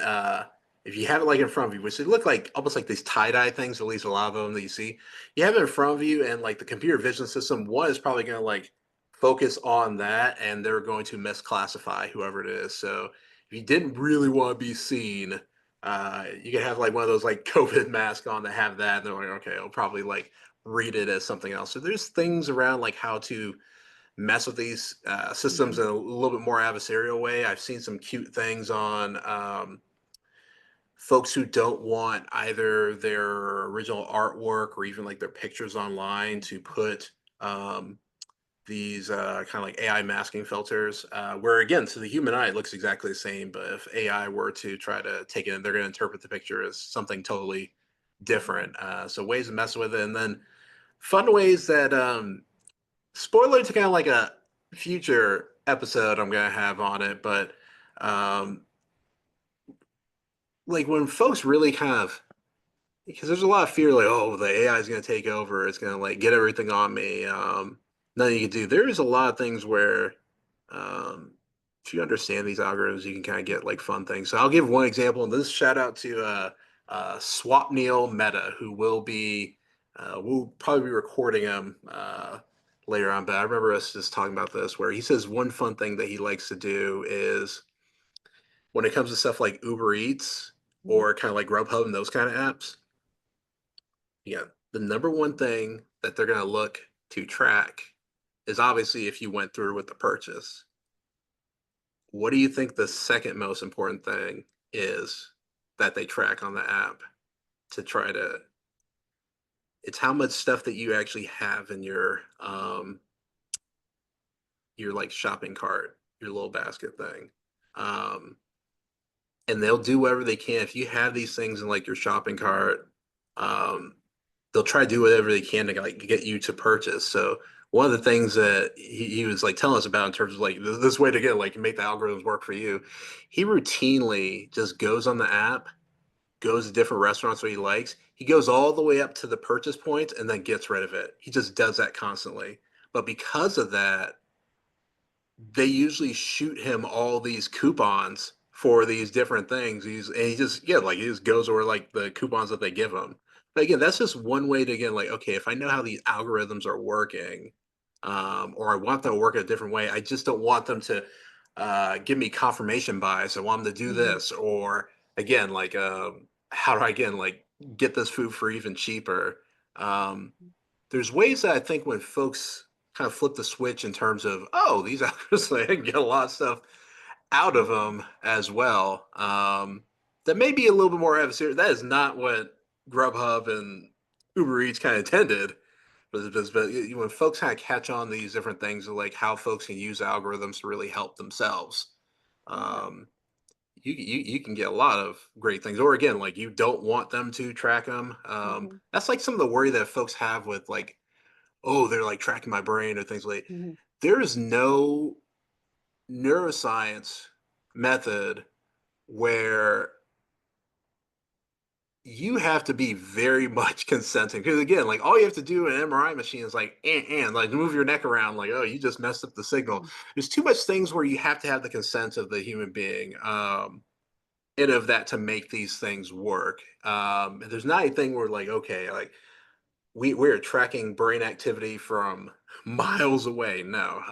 if you have it like in front of you, which they look like almost like these tie-dye things, at least a lot of them that you see, you have it in front of you and like the computer vision system, one is probably going to like focus on that and they're going to misclassify whoever it is. So if you didn't really want to be seen, you could have like one of those like COVID masks on to have that. And they're like, okay, I'll probably like read it as something else. So there's things around like how to mess with these systems mhm, in a little bit more adversarial way. I've seen some cute things on folks who don't want either their original artwork or even like their pictures online to put these kind of like AI masking filters, where again, to the human eye, it looks exactly the same. But if AI were to try to take it, they're going to interpret the picture as something totally different. So ways to mess with it, and then fun ways that spoiler to kind of like a future episode I'm gonna have on it, but um, like when folks really kind of because there's a lot of fear like oh the AI is gonna take over, it's gonna like get everything on me. Nothing you can do. There's a lot of things where um, if you understand these algorithms, you can kind of get like fun things. So I'll give one example, and this shout out to Swapnil Mehta, who we'll probably be recording him later on. But I remember us just talking about this, where he says one fun thing that he likes to do is when it comes to stuff like Uber Eats mhm, or kind of like Grubhub and those kind of apps. Yeah, the number one thing that they're going to look to track is obviously if you went through with the purchase. What do you think the second most important thing is that they track on the app to try to it's how much stuff that you actually have in your like shopping cart, your little basket thing. Um and they'll do whatever they can if you have these things in like your shopping cart. Um they'll try to do whatever they can to like get you to purchase. So one of the things that he was like telling us about in terms of like this way to get like make the algorithms work for you, he routinely just goes on the app, goes to different restaurants that he likes. He goes all the way up to the purchase point and then gets rid of it. He just does that constantly. But because of that, they usually shoot him all these coupons for these different things. He just like he just goes over like the coupons that they give him. But again, that's just one way to get like, okay, if I know how these algorithms are working, or I want them to work a different way, I just don't want them to give me confirmation bias. I want them to do mhm, this, or again, like how do I again like get this food for even cheaper? Um, there's ways that I think when folks kind of flip the switch in terms of, oh, these actors they can get a lot of stuff out of them as well. That may be a little bit more adversarial. That is not what Grubhub and Uber Eats kind of intended. But when folks kind of catch on these different things, like how folks can use algorithms to really help themselves, yeah, um, you can get a lot of great things. Or again, like you don't want them to track them. mhm, That's like some of the worry that folks have with like oh, they're like tracking my brain or things like. mhm, there is no neuroscience method where you have to be very much consenting, because again, like all you have to do in an MRI machine is like and like move your neck around, like, oh, you just messed up the signal. There's too much things where you have to have the consent of the human being, and of that to make these things work. There's not anything where like, okay, like we're tracking brain activity from miles away. No.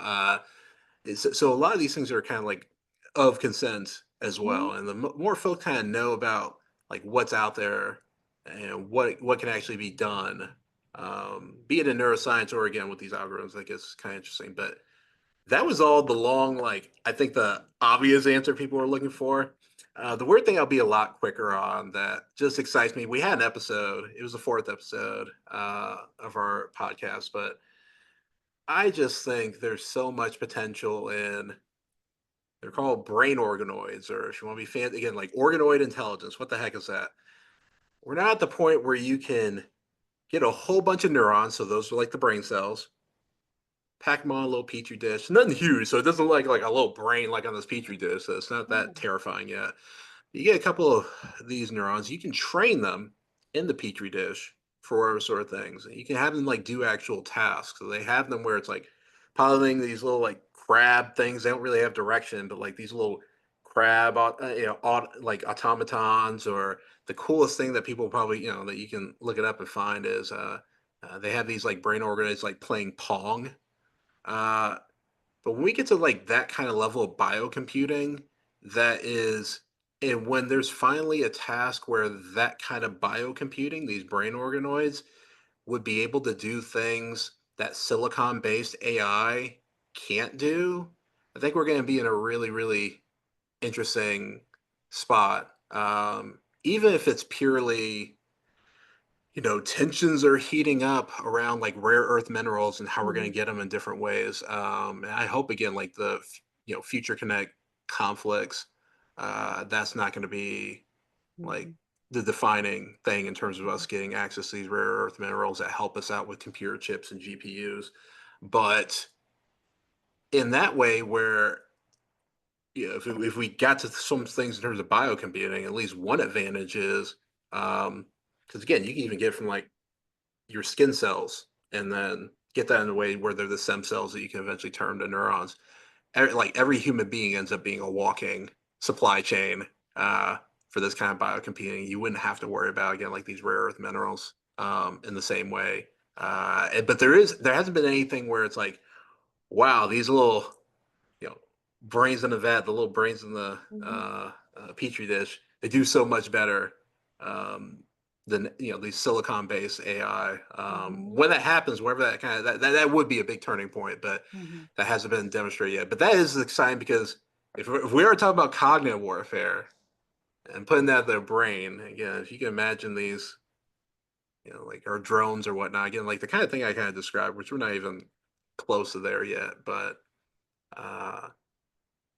So a lot of these things are kind of like of consent as Mhm, well, and the more folks kind of know about like what's out there and what can actually be done, be it in neuroscience or again with these algorithms, I guess kind of interesting. But that was all the long, like I think the obvious answer people are looking for. The weird thing I'll be a lot quicker on that just excites me. We had an episode; it was the fourth episode of our podcast, but I just think there's so much potential in, they're called brain organoids, or if you want to be fancy, again, like organoid intelligence. What the heck is that? We're not at the point where you can get a whole bunch of neurons, so those are like the brain cells, pack them on a little petri dish. Nothing huge, so it doesn't look like a little brain like on this petri dish. So it's not that mhm, terrifying yet. You get a couple of these neurons, you can train them in the petri dish for whatever sort of things. You can have them like do actual tasks. So they have them where it's like piloting these little like crab things. They don't really have direction, but like these little crab, like automatons. Or the coolest thing that people probably, that you can look it up and find is they have these like brain organoids like playing Pong. Uh, but when we get to like that kind of level of biocomputing, that is, and when there's finally a task where that kind of biocomputing, these brain organoids, would be able to do things that silicon based AI can't do, I think we're going to be in a really, really interesting spot. Even if it's purely, tensions are heating up around like rare earth minerals and how we're going mhm, to get them in different ways. And I hope again, like the future connect conflicts, that's not going to be like mhm, the defining thing in terms of us mhm, getting access to these rare earth minerals that help us out with computer chips and GPUs. But in that way, where if we got to some things in terms of biocomputing, at least one advantage is, because again, you can even get from like your skin cells and then get that in a way where they're the stem cells that you can eventually turn to neurons. Like every human being ends up being a walking supply chain uh, for this kind of biocomputing. You wouldn't have to worry about again like these rare earth minerals in the same way. But there hasn't been anything where it's like, wow, these little you know brains in the vat, the little brains in the mhm, petri dish, they do so much better um, than these silicon based AI. mhm, When that happens, wherever that kind of that would be a big turning point, but mhm, that hasn't been demonstrated yet. But that is exciting because if we are talking about cognitive warfare and putting that in their brain again, if you can imagine these, like our drones or whatnot, again, like the kind of thing I kind of described, which we're not even close to there yet, but. Uh,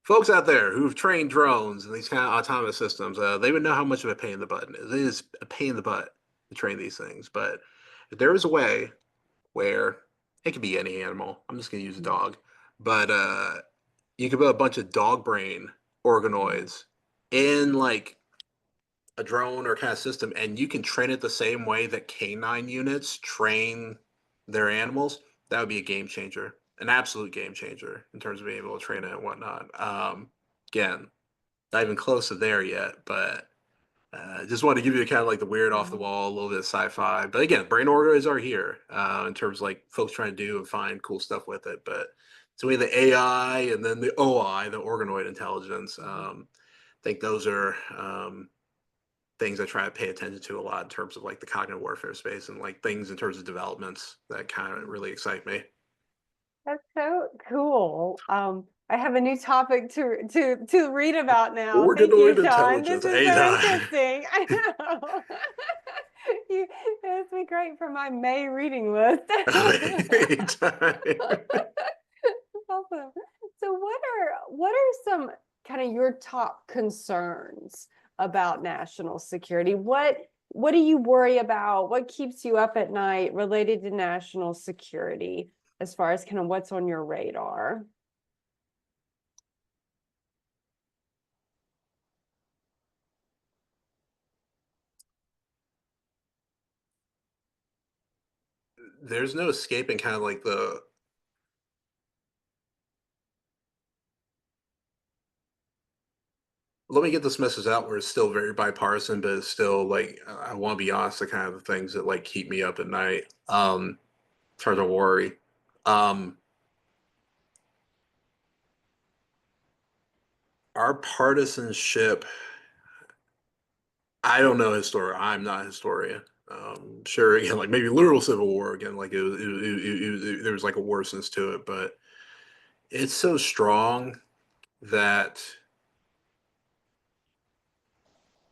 Folks out there who've trained drones and these kind of autonomous systems, they would know how much of a pain in the butt it is. It is a pain in the butt to train these things. But if there is a way where it could be any animal, I'm just going to use a mhm, dog, but you could put a bunch of dog brain mhm, organoids in like a drone or kind of system, and you can train it the same way that canine units train their animals, that would be a game changer, an absolute game changer in terms of being able to train it and whatnot. Again, not even close to there yet, but just want to give you kind of like the weird off the mhm, wall, a little bit of sci-fi. But again, brain organoids are here in terms of like folks trying to do and find cool stuff with it. But so we have the AI and then the OI, the organoid intelligence. mhm, I think those are things I try to pay attention to a lot in terms of like the cognitive warfare space and like things in terms of developments that kind of mhm. really excite me. That's so cool. I have a new topic to read about now. Thank you, Organoid Sean. This intelligence, is so AI. interesting. I know. This would be great for my May reading list. Anytime. Awesome. So what are some kind of your top concerns about national security? What do you worry about? What keeps you up at night related to national security? as far as kind of what's on your radar? There's no escaping kind of like the let me get this message out where it's still very bipartisan, but it's still like I want to be honest, the kind of things that like keep me up at night. Try to worry. Um, our partisanship, I don't know historian. I'm not a historian. Sure, again, like maybe literal civil war again, like there was like a worseness to it, but it's so strong that,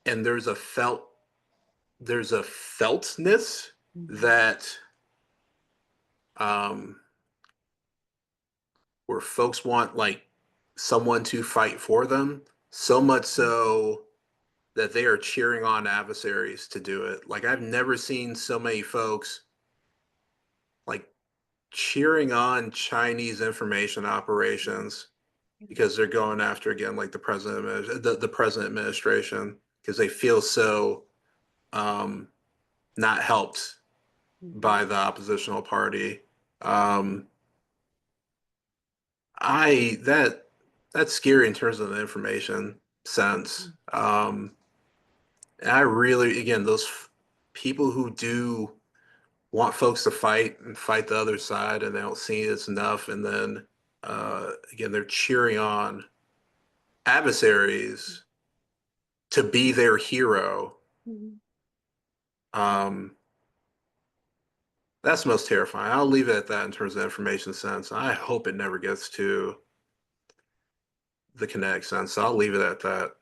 and there's a feltness that um where folks want like someone to fight for them, so much so that they are cheering on adversaries to do it. Like I've never seen so many folks like cheering on Chinese information operations because they're going after again like the present administration because they feel so um, not helped by the oppositional party. Um, I that's scary in terms of the information sense. And I really, again, people who do want folks to fight and fight the other side, and they don't see it's enough, and then again, they're cheering on adversaries to be their hero. Mhm. Um, that's most terrifying. I'll leave it at that in terms of information sense. I hope it never gets to the kinetic sense. So I'll leave it at that.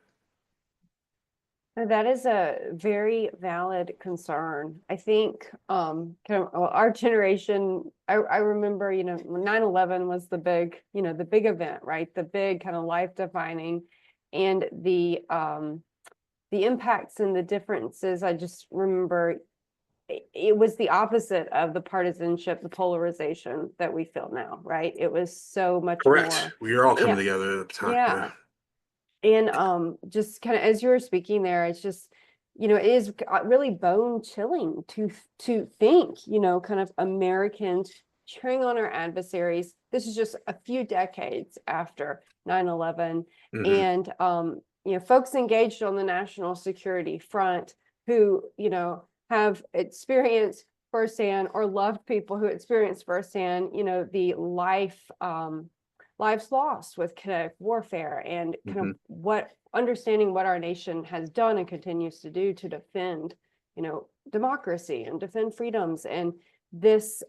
That is a very valid concern. I think kind of well, our generation, I remember, 9/11 was the big, the big event, right? The big kind of life defining, and the impacts and the differences. I just remember it was the opposite of the partisanship, the polarization that we feel now, right? It was so much Correct. more. We are all coming Yeah, together at the time. Yeah. yeah. And just kind of as you were speaking there, it's just, it is really bone chilling to think, kind of Americans cheering on our adversaries. This is just a few decades after 9/11. Hmm. And folks engaged on the national security front who, have experienced firsthand or loved people who experienced firsthand, the lives lost with kinetic warfare and kind of Hmm. understanding what our nation has done and continues to do to defend, democracy and defend freedoms. And this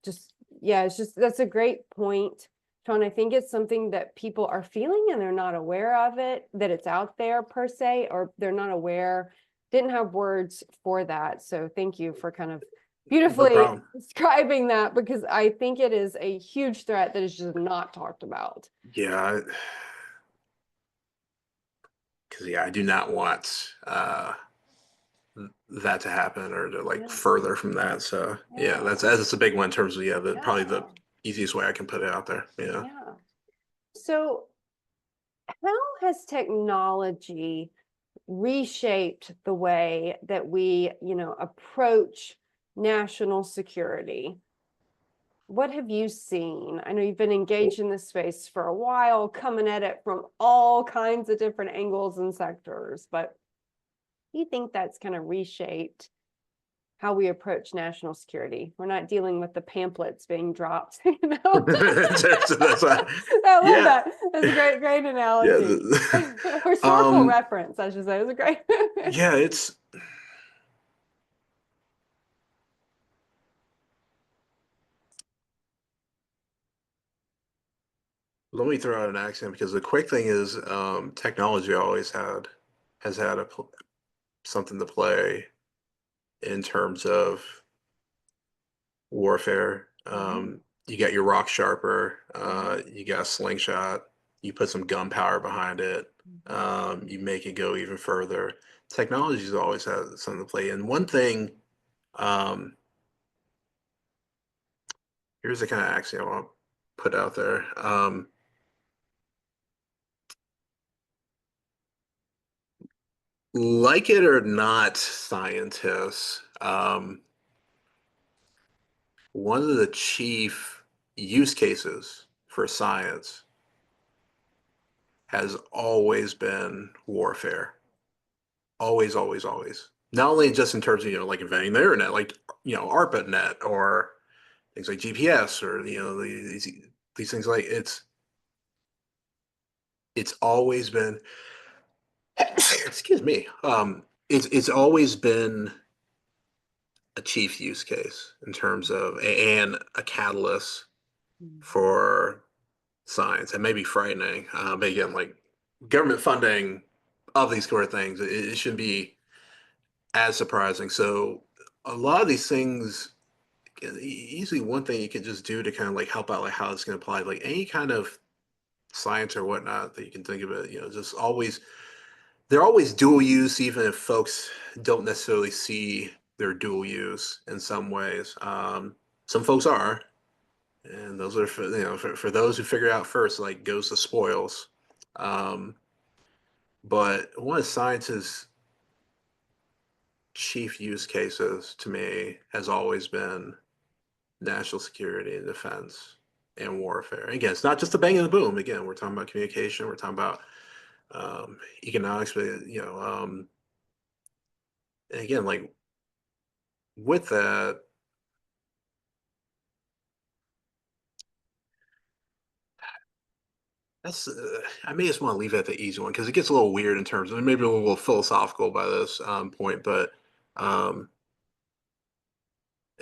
just, yeah, it's just, that's a great point, Sean. I think it's something that people are feeling and they're not aware of it, that it's out there per se, or they're not aware, didn't have words for that. So thank you for kind of No beautifully problem. describing that, because I think it is a huge threat that is just not talked about. Yeah, because I do not want that to happen or to like Yeah, further from that. So yeah, yeah, that's a big one in terms of probably the yeah, easiest way I can put it out there. Yeah. yeah. So how has technology reshaped the way that we, approach national security? What have you seen? I know you've been engaged in this space for a while, coming at it from all kinds of different angles and sectors, but do you think that's kind of reshaped how we approach national security? We're not dealing with the pamphlets being dropped, That's I love yeah, that. That's a great, great yeah. analogy. Historical reference, I should say. It was a great. Yeah, it's let me throw out an accent because the quick thing is technology always has had something to play in terms of warfare. Mhm. You got your rock sharper, Mhm. you got a slingshot, you put some gunpowder behind it, Mhm. you make it go even further. Technology's always had something to play. And one thing, um, here's the kind of axiom I'll put out there. Like it or not, scientists, one of the chief use cases for science has always been warfare. Always, always, always. Not only just in terms of, like inventing the internet, like, ARPANET or things like GPS or, these things like it's always been, excuse me, it's always been a chief use case in terms of, and a catalyst for science. And maybe frightening, but again, like government funding of these sort of things, it shouldn't be as surprising. So a lot of these things, easily one thing you could just do to kind of like help out like how it's going to apply, like any kind of science or whatnot that you can think of it, just always, they're always dual use, even if folks don't necessarily see their dual use in some ways. Some folks are, and those are for those who figure out first, like goes the spoils. Um, but one of science's chief use cases to me has always been national security and defense and warfare. Again, it's not just the bang and the boom. Again, we're talking about communication. We're talking about economics, but and again, like with that, that's I may just want to leave it at the easy one because it gets a little weird in terms of maybe a little philosophical by this point, but um,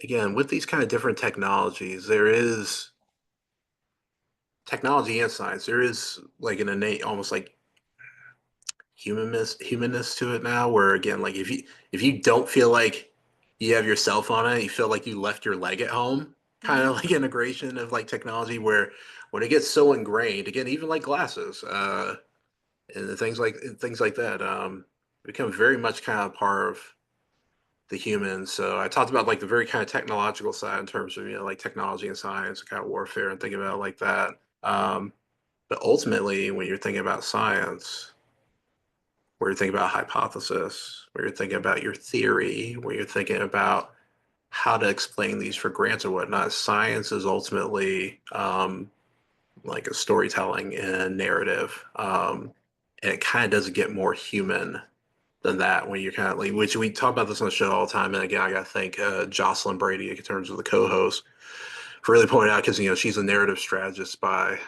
again, with these kind of different technologies, there is technology and science. There is like an innate, almost like humanness to it now, where again, like if you don't feel like you have your cell phone on it, you feel like you left your leg at home, kind of like integration of like technology where when it gets so ingrained, again, even like glasses, and things like that, become very much kind of part of the human. So I talked about like the very kind of technological side in terms of like technology and science, kind of warfare, and thinking about it like that. Um, but ultimately, when you're thinking about science, where you're thinking about hypothesis, where you're thinking about your theory, where you're thinking about how to explain these for grants or whatnot, science is ultimately like a storytelling and narrative. And it kind of doesn't get more human than that when you're kind of like, which we talk about this on the show all the time. And again, I got to thank Jocelyn Brady in terms of the co-host for really pointing out because she's a narrative strategist by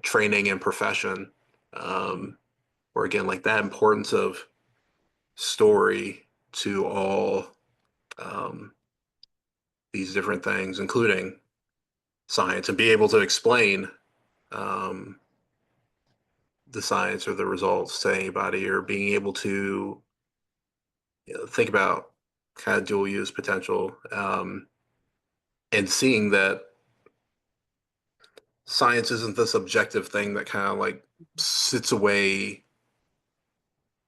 training and profession. Where again, like that importance of story to all um, these different things, including science, and be able to explain um, the science or the results to anybody, or being able to think about kind of dual use potential, and seeing that science isn't this objective thing that kind of like sits away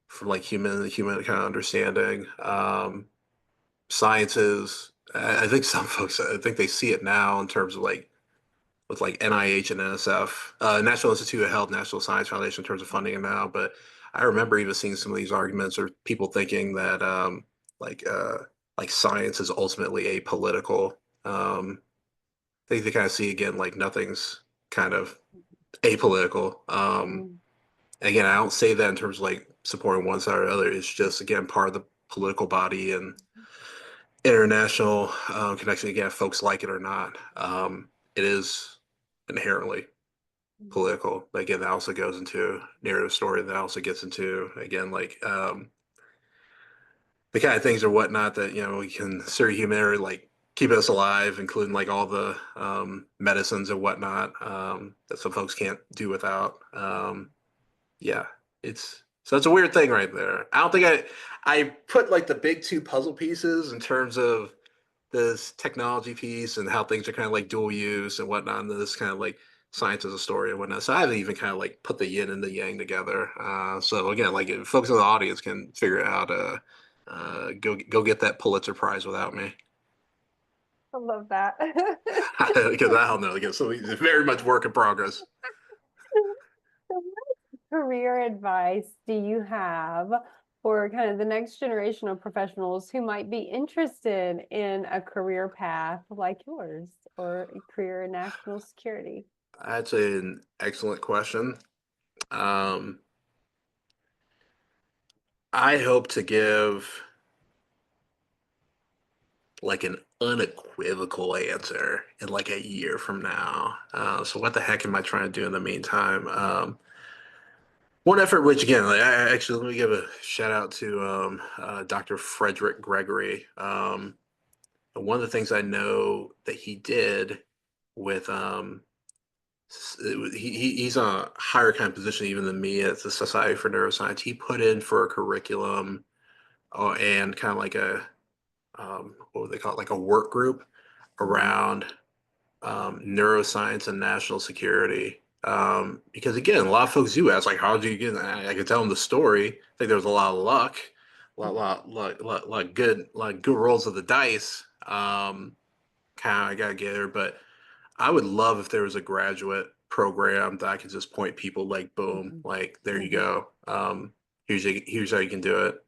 from like human kind of understanding. Science is, I think some folks, I think they see it now in terms of like with like NIH and NSF, National Institute of Health, National Science Foundation in terms of funding it now. But I remember even seeing some of these arguments or people thinking that like uh, like science is ultimately apolitical. I think they kind of see again like nothing's kind of apolitical. Again, I don't say that in terms of like supporting one side or the other. It's just again part of the political body and international connection. Again, folks like it or not, it is inherently political. But again, that also goes into narrative story. That also gets into again like the kind of things or whatnot that we can serve humanity, like keep us alive, including like all the medicines and whatnot that some folks can't do without. Yeah, it's a weird thing right there. I don't think I put like the big two puzzle pieces in terms of this technology piece and how things are kind of like dual use and whatnot, and this kind of like science as a story and whatnot. So I haven't even kind of like put the yin and the yang together. So again, like if folks in the audience can figure it out, go get that Pulitzer Prize without me. I love that. Because I don't know. Again, so it's very much work in progress. So what career advice do you have for kind of the next generation of professionals who might be interested in a career path like yours or a career in national security? That's an excellent question. Um, I hope to give like an unequivocal answer in like a year from now. So what the heck am I trying to do in the meantime? One effort, which again, like, actually, let me give a shout out to Dr. Frederick Gregory. One of the things I know that he did with he's a higher kind of position even than me at the Society for Neuroscience. He put in for a curriculum and kind of like a what would they call it, like a work group Mhm. around neuroscience and national security. Because again, a lot of folks do ask, like, how do you get? I can tell them the story. I think there was a lot of luck, lot good rolls of the dice. Kind of I gotta get there, but I would love if there was a graduate program that I could just point people like, boom, Mhm. like there you Mhm. go. Here's how you can do it.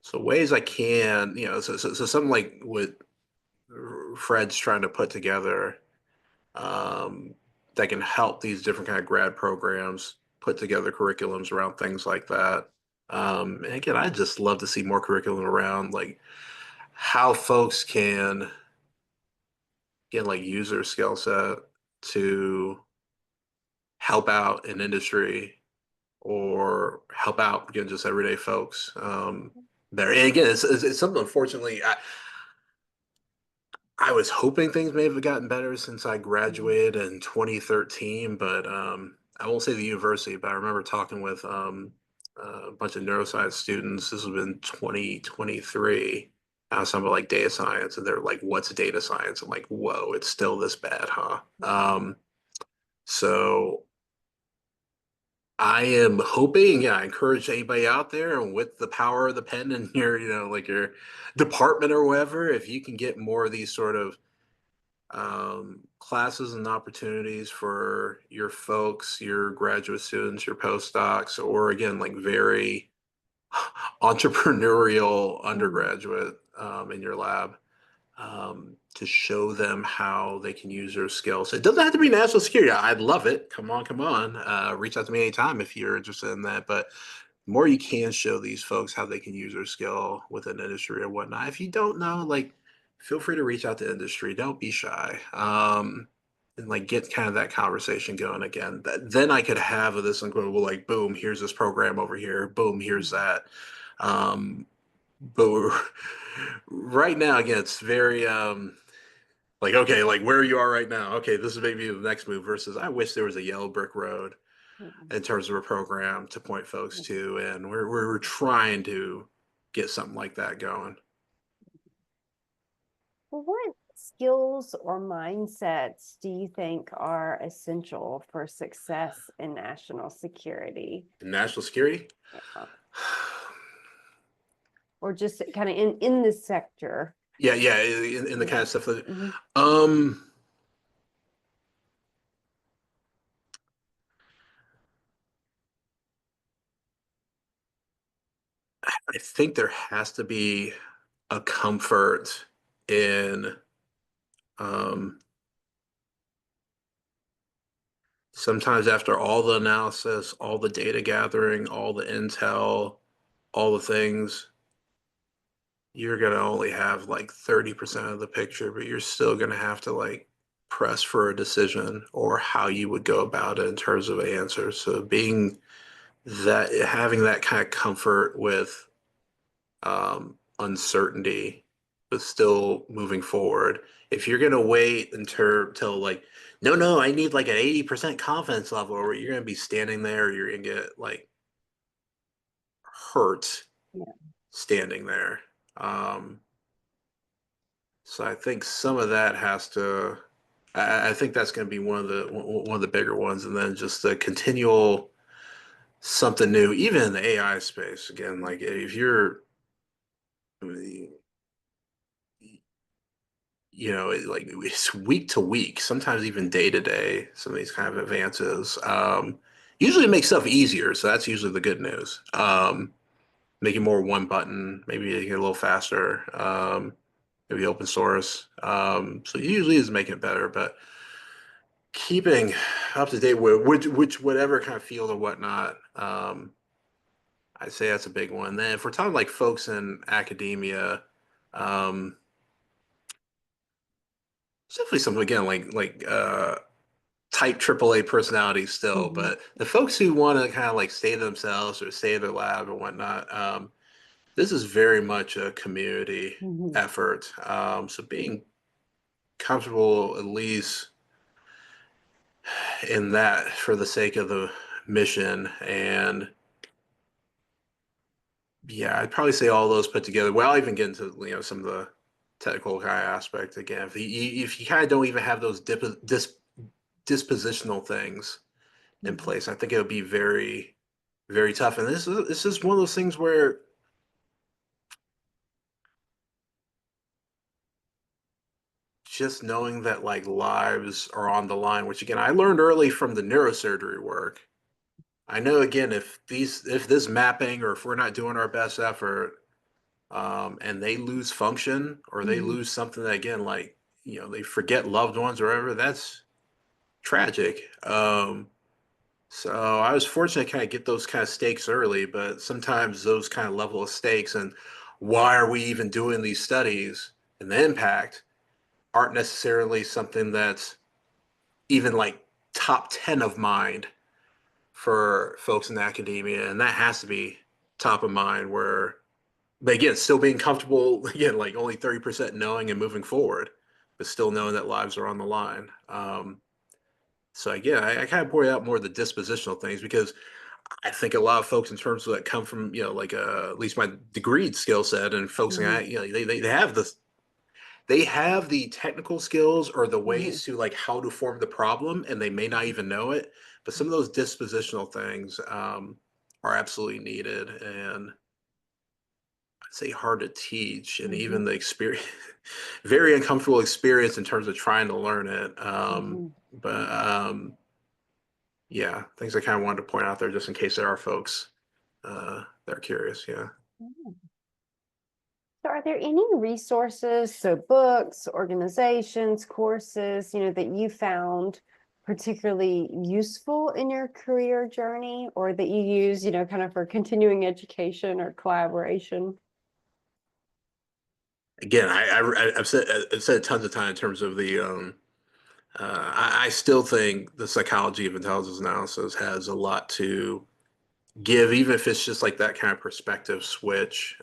So ways I can, so something like what Fred's trying to put together um, that can help these different kind of grad programs put together curriculums around things like that. And again, I just love to see more curriculum around like how folks can get like use their skill set to help out an industry or help out again just everyday folks. There and again, it's something. Unfortunately, I was hoping things may have gotten better since I Mhm. graduated in 2013, but I won't say the university, but I remember talking with a bunch of neuroscience students. This was in 2023. I was talking about like data science, and they're like, "What's data science?" I'm like, "Whoa, it's still this bad, huh?" So I am hoping, yeah, I encourage anybody out there and with the power of the pen in your, like your department or whatever, if you can get more of these sort of classes and opportunities for your folks, your graduate students, your postdocs, or again, like very entrepreneurial Mhm. undergraduate in your lab to show them how they can use their skills. It doesn't have to be national security. I'd love it. Come on, come on. Reach out to me anytime if you're interested in that. But the more you can show these folks how they can use their skill within industry or whatnot. If you don't know, like, feel free to reach out to industry. Don't be shy. And like get kind of that conversation going again. Then I could have this incredible like, boom, here's this program over here. Boom, here's Mhm. that. But right now, again, it's very like okay, like where you are right now. Okay, this is maybe the next move. Versus, I wish there was a yellow brick road Mhm. in terms of a program to point folks Mhm. to, and we're trying to get something like that going. Well, what skills or mindsets do you think are essential for success in national security? National security. Yeah. Or just kind of in this sector? Yeah, yeah, in the kind Yeah. of stuff that, Mhm. um, I think there has to be a comfort in um, sometimes after all the analysis, all the data gathering, all the intel, all the things, you're gonna only have like 30% of the picture, but you're still gonna have to like press for a decision or how you would go about it in terms of an answer. So being that having that kind of comfort with uncertainty, but still moving forward. If you're gonna wait until like, no, no, I need like an 80% confidence level, or you're gonna be standing there, you're gonna get like hurt Yeah. standing there. Um, so I think some of that has to. I think that's going to be one of the bigger ones, and then just the continual something new, even in the AI space. Again, like if you're like it's week to week, sometimes even day to day, some of these kind of advances. Usually it makes stuff easier, so that's usually the good news. Making more one button, maybe make it a little faster, maybe open source. So it usually is making it better, but keeping up to date with which whatever kind of field or whatnot, I'd say that's a big one. Then if we're talking like folks in academia, um, it's definitely something again like type AAA personality still, Mhm. but the folks who want to kind of like stay to themselves or stay in their lab or whatnot, this is very much a community Mhm. effort. So being comfortable at least in that for the sake of the mission. And yeah, I'd probably say all those put together. Well, I'll even get into some of the technical kind of aspect again. If you kind of don't even have those dispositional things in Mhm. place, I think it would be very, very tough. And this is one of those things where just knowing that like lives are on the line, which again I learned early from the neurosurgery work. I know again if this mapping or if we're not doing our best effort, and they lose function or they Mhm. lose something that again like they forget loved ones or whatever, that's tragic. So I was fortunate to kind of get those kind of stakes early, but sometimes those kind of level of stakes and why are we even doing these studies and the impact aren't necessarily something that's even like top 10 of mind for folks in academia. And that has to be top of mind where, but again, still being comfortable, again, like only 30% knowing and moving forward, but still knowing that lives are on the line. So again, I kind of point out more of the dispositional things because I think a lot of folks in terms of that come from, like at least my degreed skill set and focusing Mhm. on, they have this they have the technical skills or the Mhm. ways to like how to form the problem and they may not even know it, but some of those dispositional things are absolutely needed and I'd say hard to teach and even Mhm. the experience very uncomfortable experience in terms of trying to learn it. Mhm. But yeah, things I kind of wanted to point out there just in case there are folks that are curious. Yeah. Mhm. So are there any resources, so books, organizations, courses, that you found particularly useful in your career journey or that you use, kind of for continuing education or collaboration? Again, I've said tons of time in terms of the I still think the psychology of intelligence analysis has a lot to give, even if it's just like that kind of perspective switch.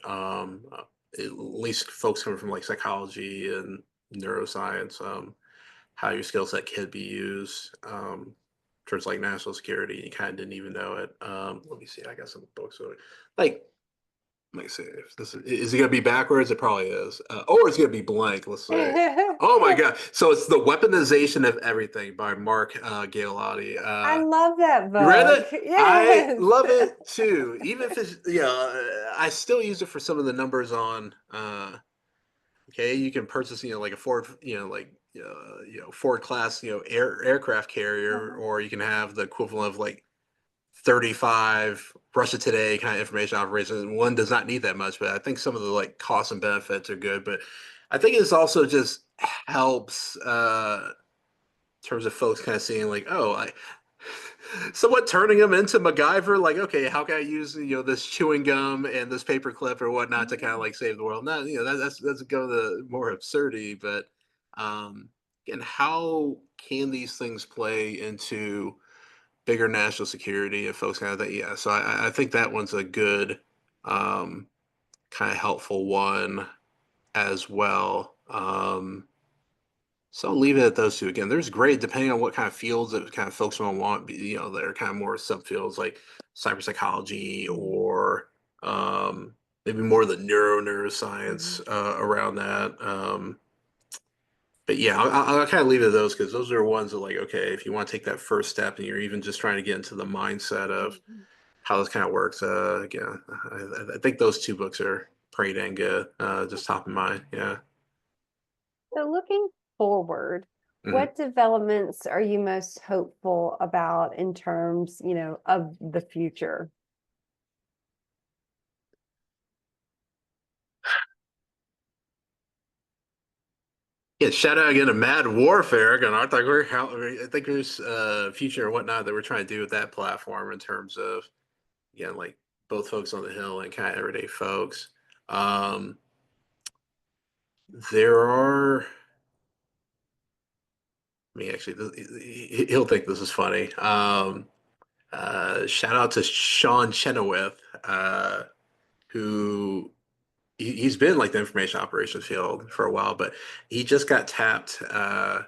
At least folks coming from like psychology and neuroscience, how your skill set can be used towards like national security. You kind of didn't even know it. Let me see. I got some books. Like let me see if this is it gonna be backwards? It probably is. Or it's gonna be blank, let's say. Oh my God. So it's The Weaponization of Everything by Mark Galeotti. I love that You read book. it? I Yes. love it too. Even if it's I still use it for some of the numbers on okay, you can purchase, like a Ford, like Ford class, aircraft carrier, Uh-huh. or you can have the equivalent of like 35 Russia Today kind of information operations. One does not need that much, but I think some of the like costs and benefits are good. But I think it's also just helps in terms of folks kind of seeing like, oh, I somewhat turning them into MacGyver, like, okay, how can I use this chewing gum and this paper clip or whatnot to kind of Mhm. like save the world? Not that's go the more absurdity, but again, how can these things play into bigger national security and folks kind of that. Yeah, so I think that one's a good um, kind of helpful one as well. So I'll leave it at those two again. There's great depending on what kind of fields that kind of folks want. That are kind of more subfields like cyber psychology Mhm. or maybe more of the neuroscience Mhm. around that. But yeah, I'll kind of leave it at those because those are ones that like, okay, if you want to take that first step and you're even just trying to get into the mindset of Mhm. how this kind of works, again, I think those two books are pretty dang good. Just top of mind. Yeah. So looking forward, Mhm. what developments are you most hopeful about in terms, of the future? Yeah, shout out again to Mad Warfare. Again, I think there's future and whatnot that we're trying to do with that platform in terms of, again, like both folks on the Hill and kind of everyday folks. Um, there are, I mean, actually, he'll think this is funny. Shout out to Sean Chenoweth, who he's been like the information operations field for a while, but he just got tapped to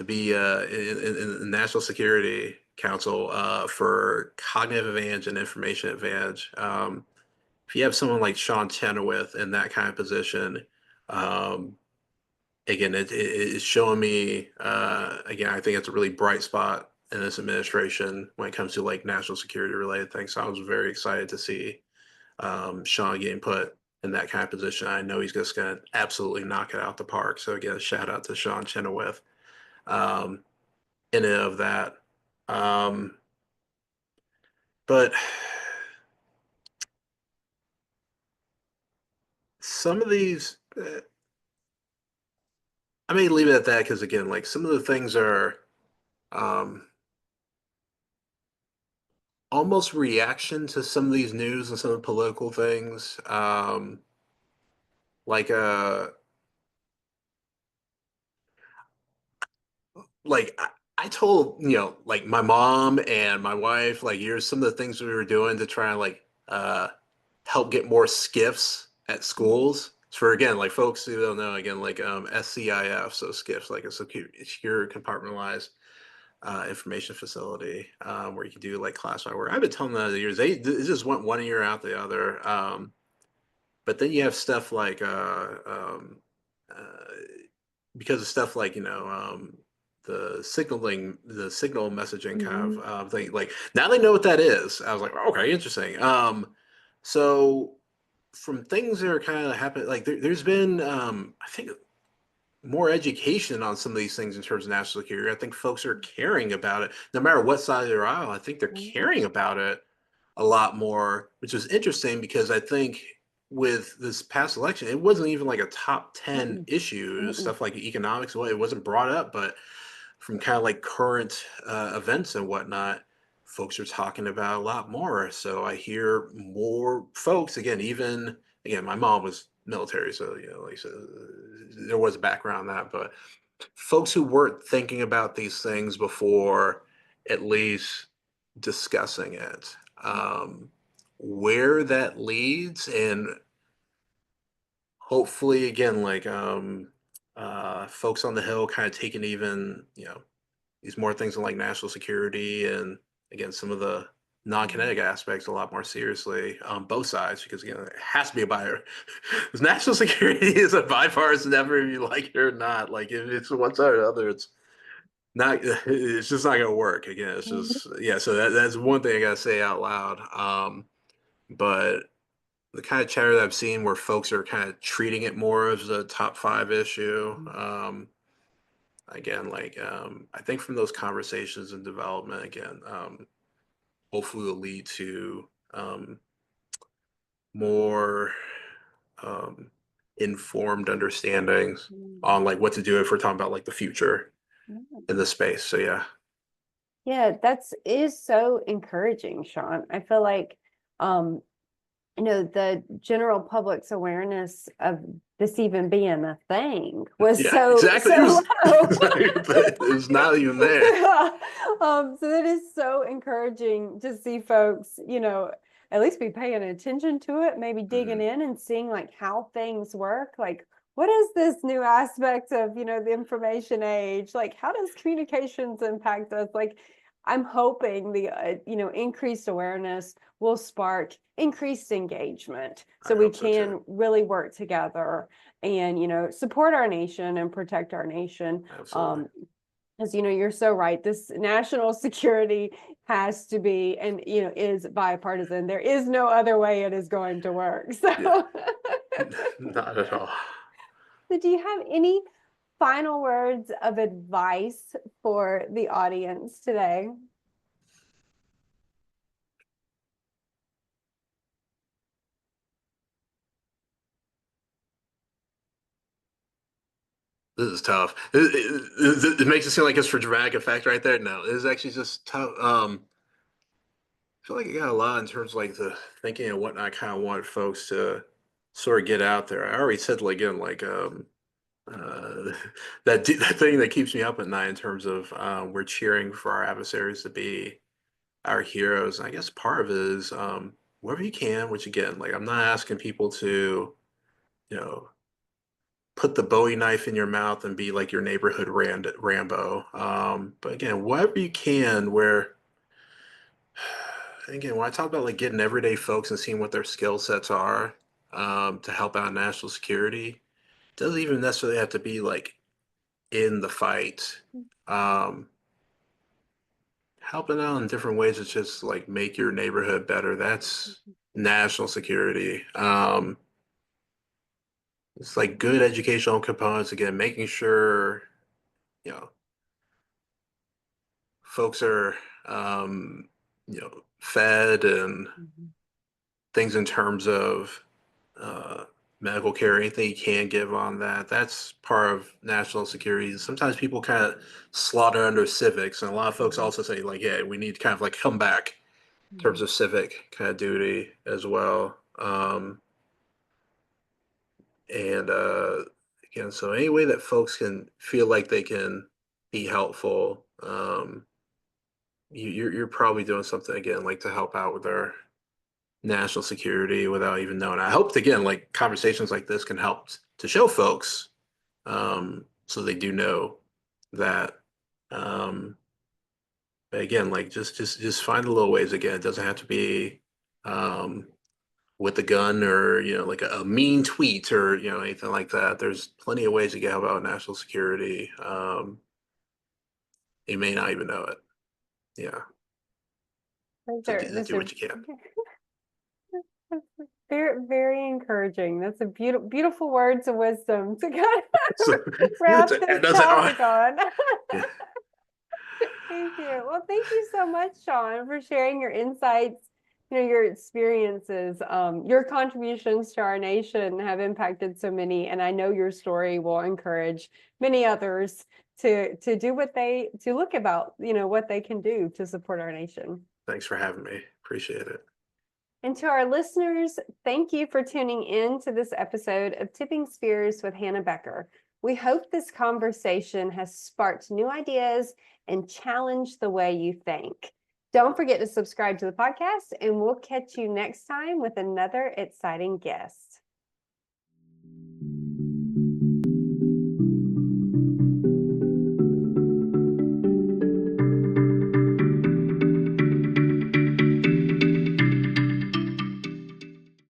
be in the National Security Council for cognitive advantage and information advantage. If you have someone like Sean Chenoweth in that kind of position, um, again, it's showing me, again, I think it's a really bright spot in this administration when it comes to like national security related things. So I was very excited to see Sean getting put in that kind of position. I know he's just going to absolutely knock it out the park. So again, shout out to Sean Chenoweth um, in and of that. Um, but some of these, I may leave it at that because again, like some of the things are um, almost reaction to some of these news and some of the political things. Like uh, I told like my mom and my wife like here's some of the things we were doing to try and like help get more skiffs at schools for again like folks who don't know again like SCIF, so skiffs like a secure compartmentalized information facility where you can do like classified work. I've been telling them that years. They just went one year out the other. But then you have stuff like uh, because of stuff like the signal messaging kind of Mhm. thing. Like now they know what that is. I was like, okay, interesting. So from things that are kind of happening, like there's been I think more education on some of these things in terms of national security. I think folks are caring about it, no matter what side of their aisle. I think they're caring about it a lot more, which is interesting because I think with this past election, it wasn't even like a top 10 Mm-mm. issue, Mm-mm. stuff like economics. Well, it wasn't brought up, but from kind of like current events and whatnot, folks are talking about a lot more. So I hear more folks, again, even, again, my mom was military, so, like I said, there was a background on that, but folks who weren't thinking about these things before, at least discussing it. Where that leads, and hopefully, again, like folks on the Hill kind of taking even, these more things in like national security and again, some of the non-kinetic aspects a lot more seriously on both sides because again, it has to be a buyer. National security is a bipartisan effort, if you like it or not. Like if it's one side or the other, it's not it's just not gonna work again. It's Mhm. just yeah, so that's one thing I gotta say out loud. But the kind of chatter that I've seen where folks are kind of treating it more as a top five issue. Again, like I think from those conversations and development again, hopefully will lead to more um, informed understandings Mhm. on like what to do if we're talking about like the future in Mhm. the space. So yeah. Yeah, that's is so encouraging, Sean. I feel like um, the general public's awareness of this even being a thing was Yeah, so exactly. It so was low. it was not even there. Yeah. So that is so encouraging to see folks, at least be paying attention to it, maybe digging Mhm. in and seeing like how things work. Like, what is this new aspect of, the information age? Like, how does communications impact us? Like, I'm hoping the, increased awareness will spark increased engagement so I we hope so too. can really work together and, support our nation and protect our nation. Absolutely. Because you're so right, this national security has to be and is bipartisan. There is no other way it is going to work. Yeah, So not at all. so do you have any final words of advice for the audience today? This is tough. It makes it seem like it's for dramatic effect right there. No, it is actually just tough. I feel like I got a lot in terms of like the thinking and whatnot. I kind of want folks to sort of get out there. I already said like again, like uh, that thing that keeps me up at night in terms of we're cheering for our adversaries to be our heroes. And I guess part of it is wherever you can, which again, like I'm not asking people to, you know, put the Bowie knife in your mouth and be like your neighborhood Rambo. But again, whatever you can, where again, when I talk about like getting everyday folks and seeing what their skill sets are to help out national security, it doesn't even necessarily have to be like in the fight. Um, Helping out in different ways to just like make your neighborhood better. That's national security. It's like good educational components again, making sure you know folks are fed and things in terms of uh, medical care, anything you can give on that. That's part of national security. Sometimes people kind of slaughter under civics, and a lot of folks also say like, yeah, we need to kind of like come back in terms of civic kind of duty as well. And again, so any way that folks can feel like they can be helpful, you're probably doing something again like to help out with our national security without even knowing. I hope again, like conversations like this can help to show folks so they do know that. Um, but again, like just find the little ways. Again, it doesn't have to be um, with a gun or like a mean tweet or anything like that. There's plenty of ways to get about national security. You may not even know it. Yeah, so just Those do are what you can. very, very encouraging. That's a beautiful words of wisdom to kind So of wrap this that's topic on. yeah. Thank you. Well, thank you so much, Sean, for sharing your insights, your experiences. Your contributions to our nation have impacted so many, and I know your story will encourage many others to do to look about, what they can do to support our nation. Thanks for having me. Appreciate it. And to our listeners, thank you for tuning in to this episode of Tipping Spears with Hannah Becker. We hope this conversation has sparked new ideas and challenged the way you think. Don't forget to subscribe to the podcast, and we'll catch you next time with another exciting guest.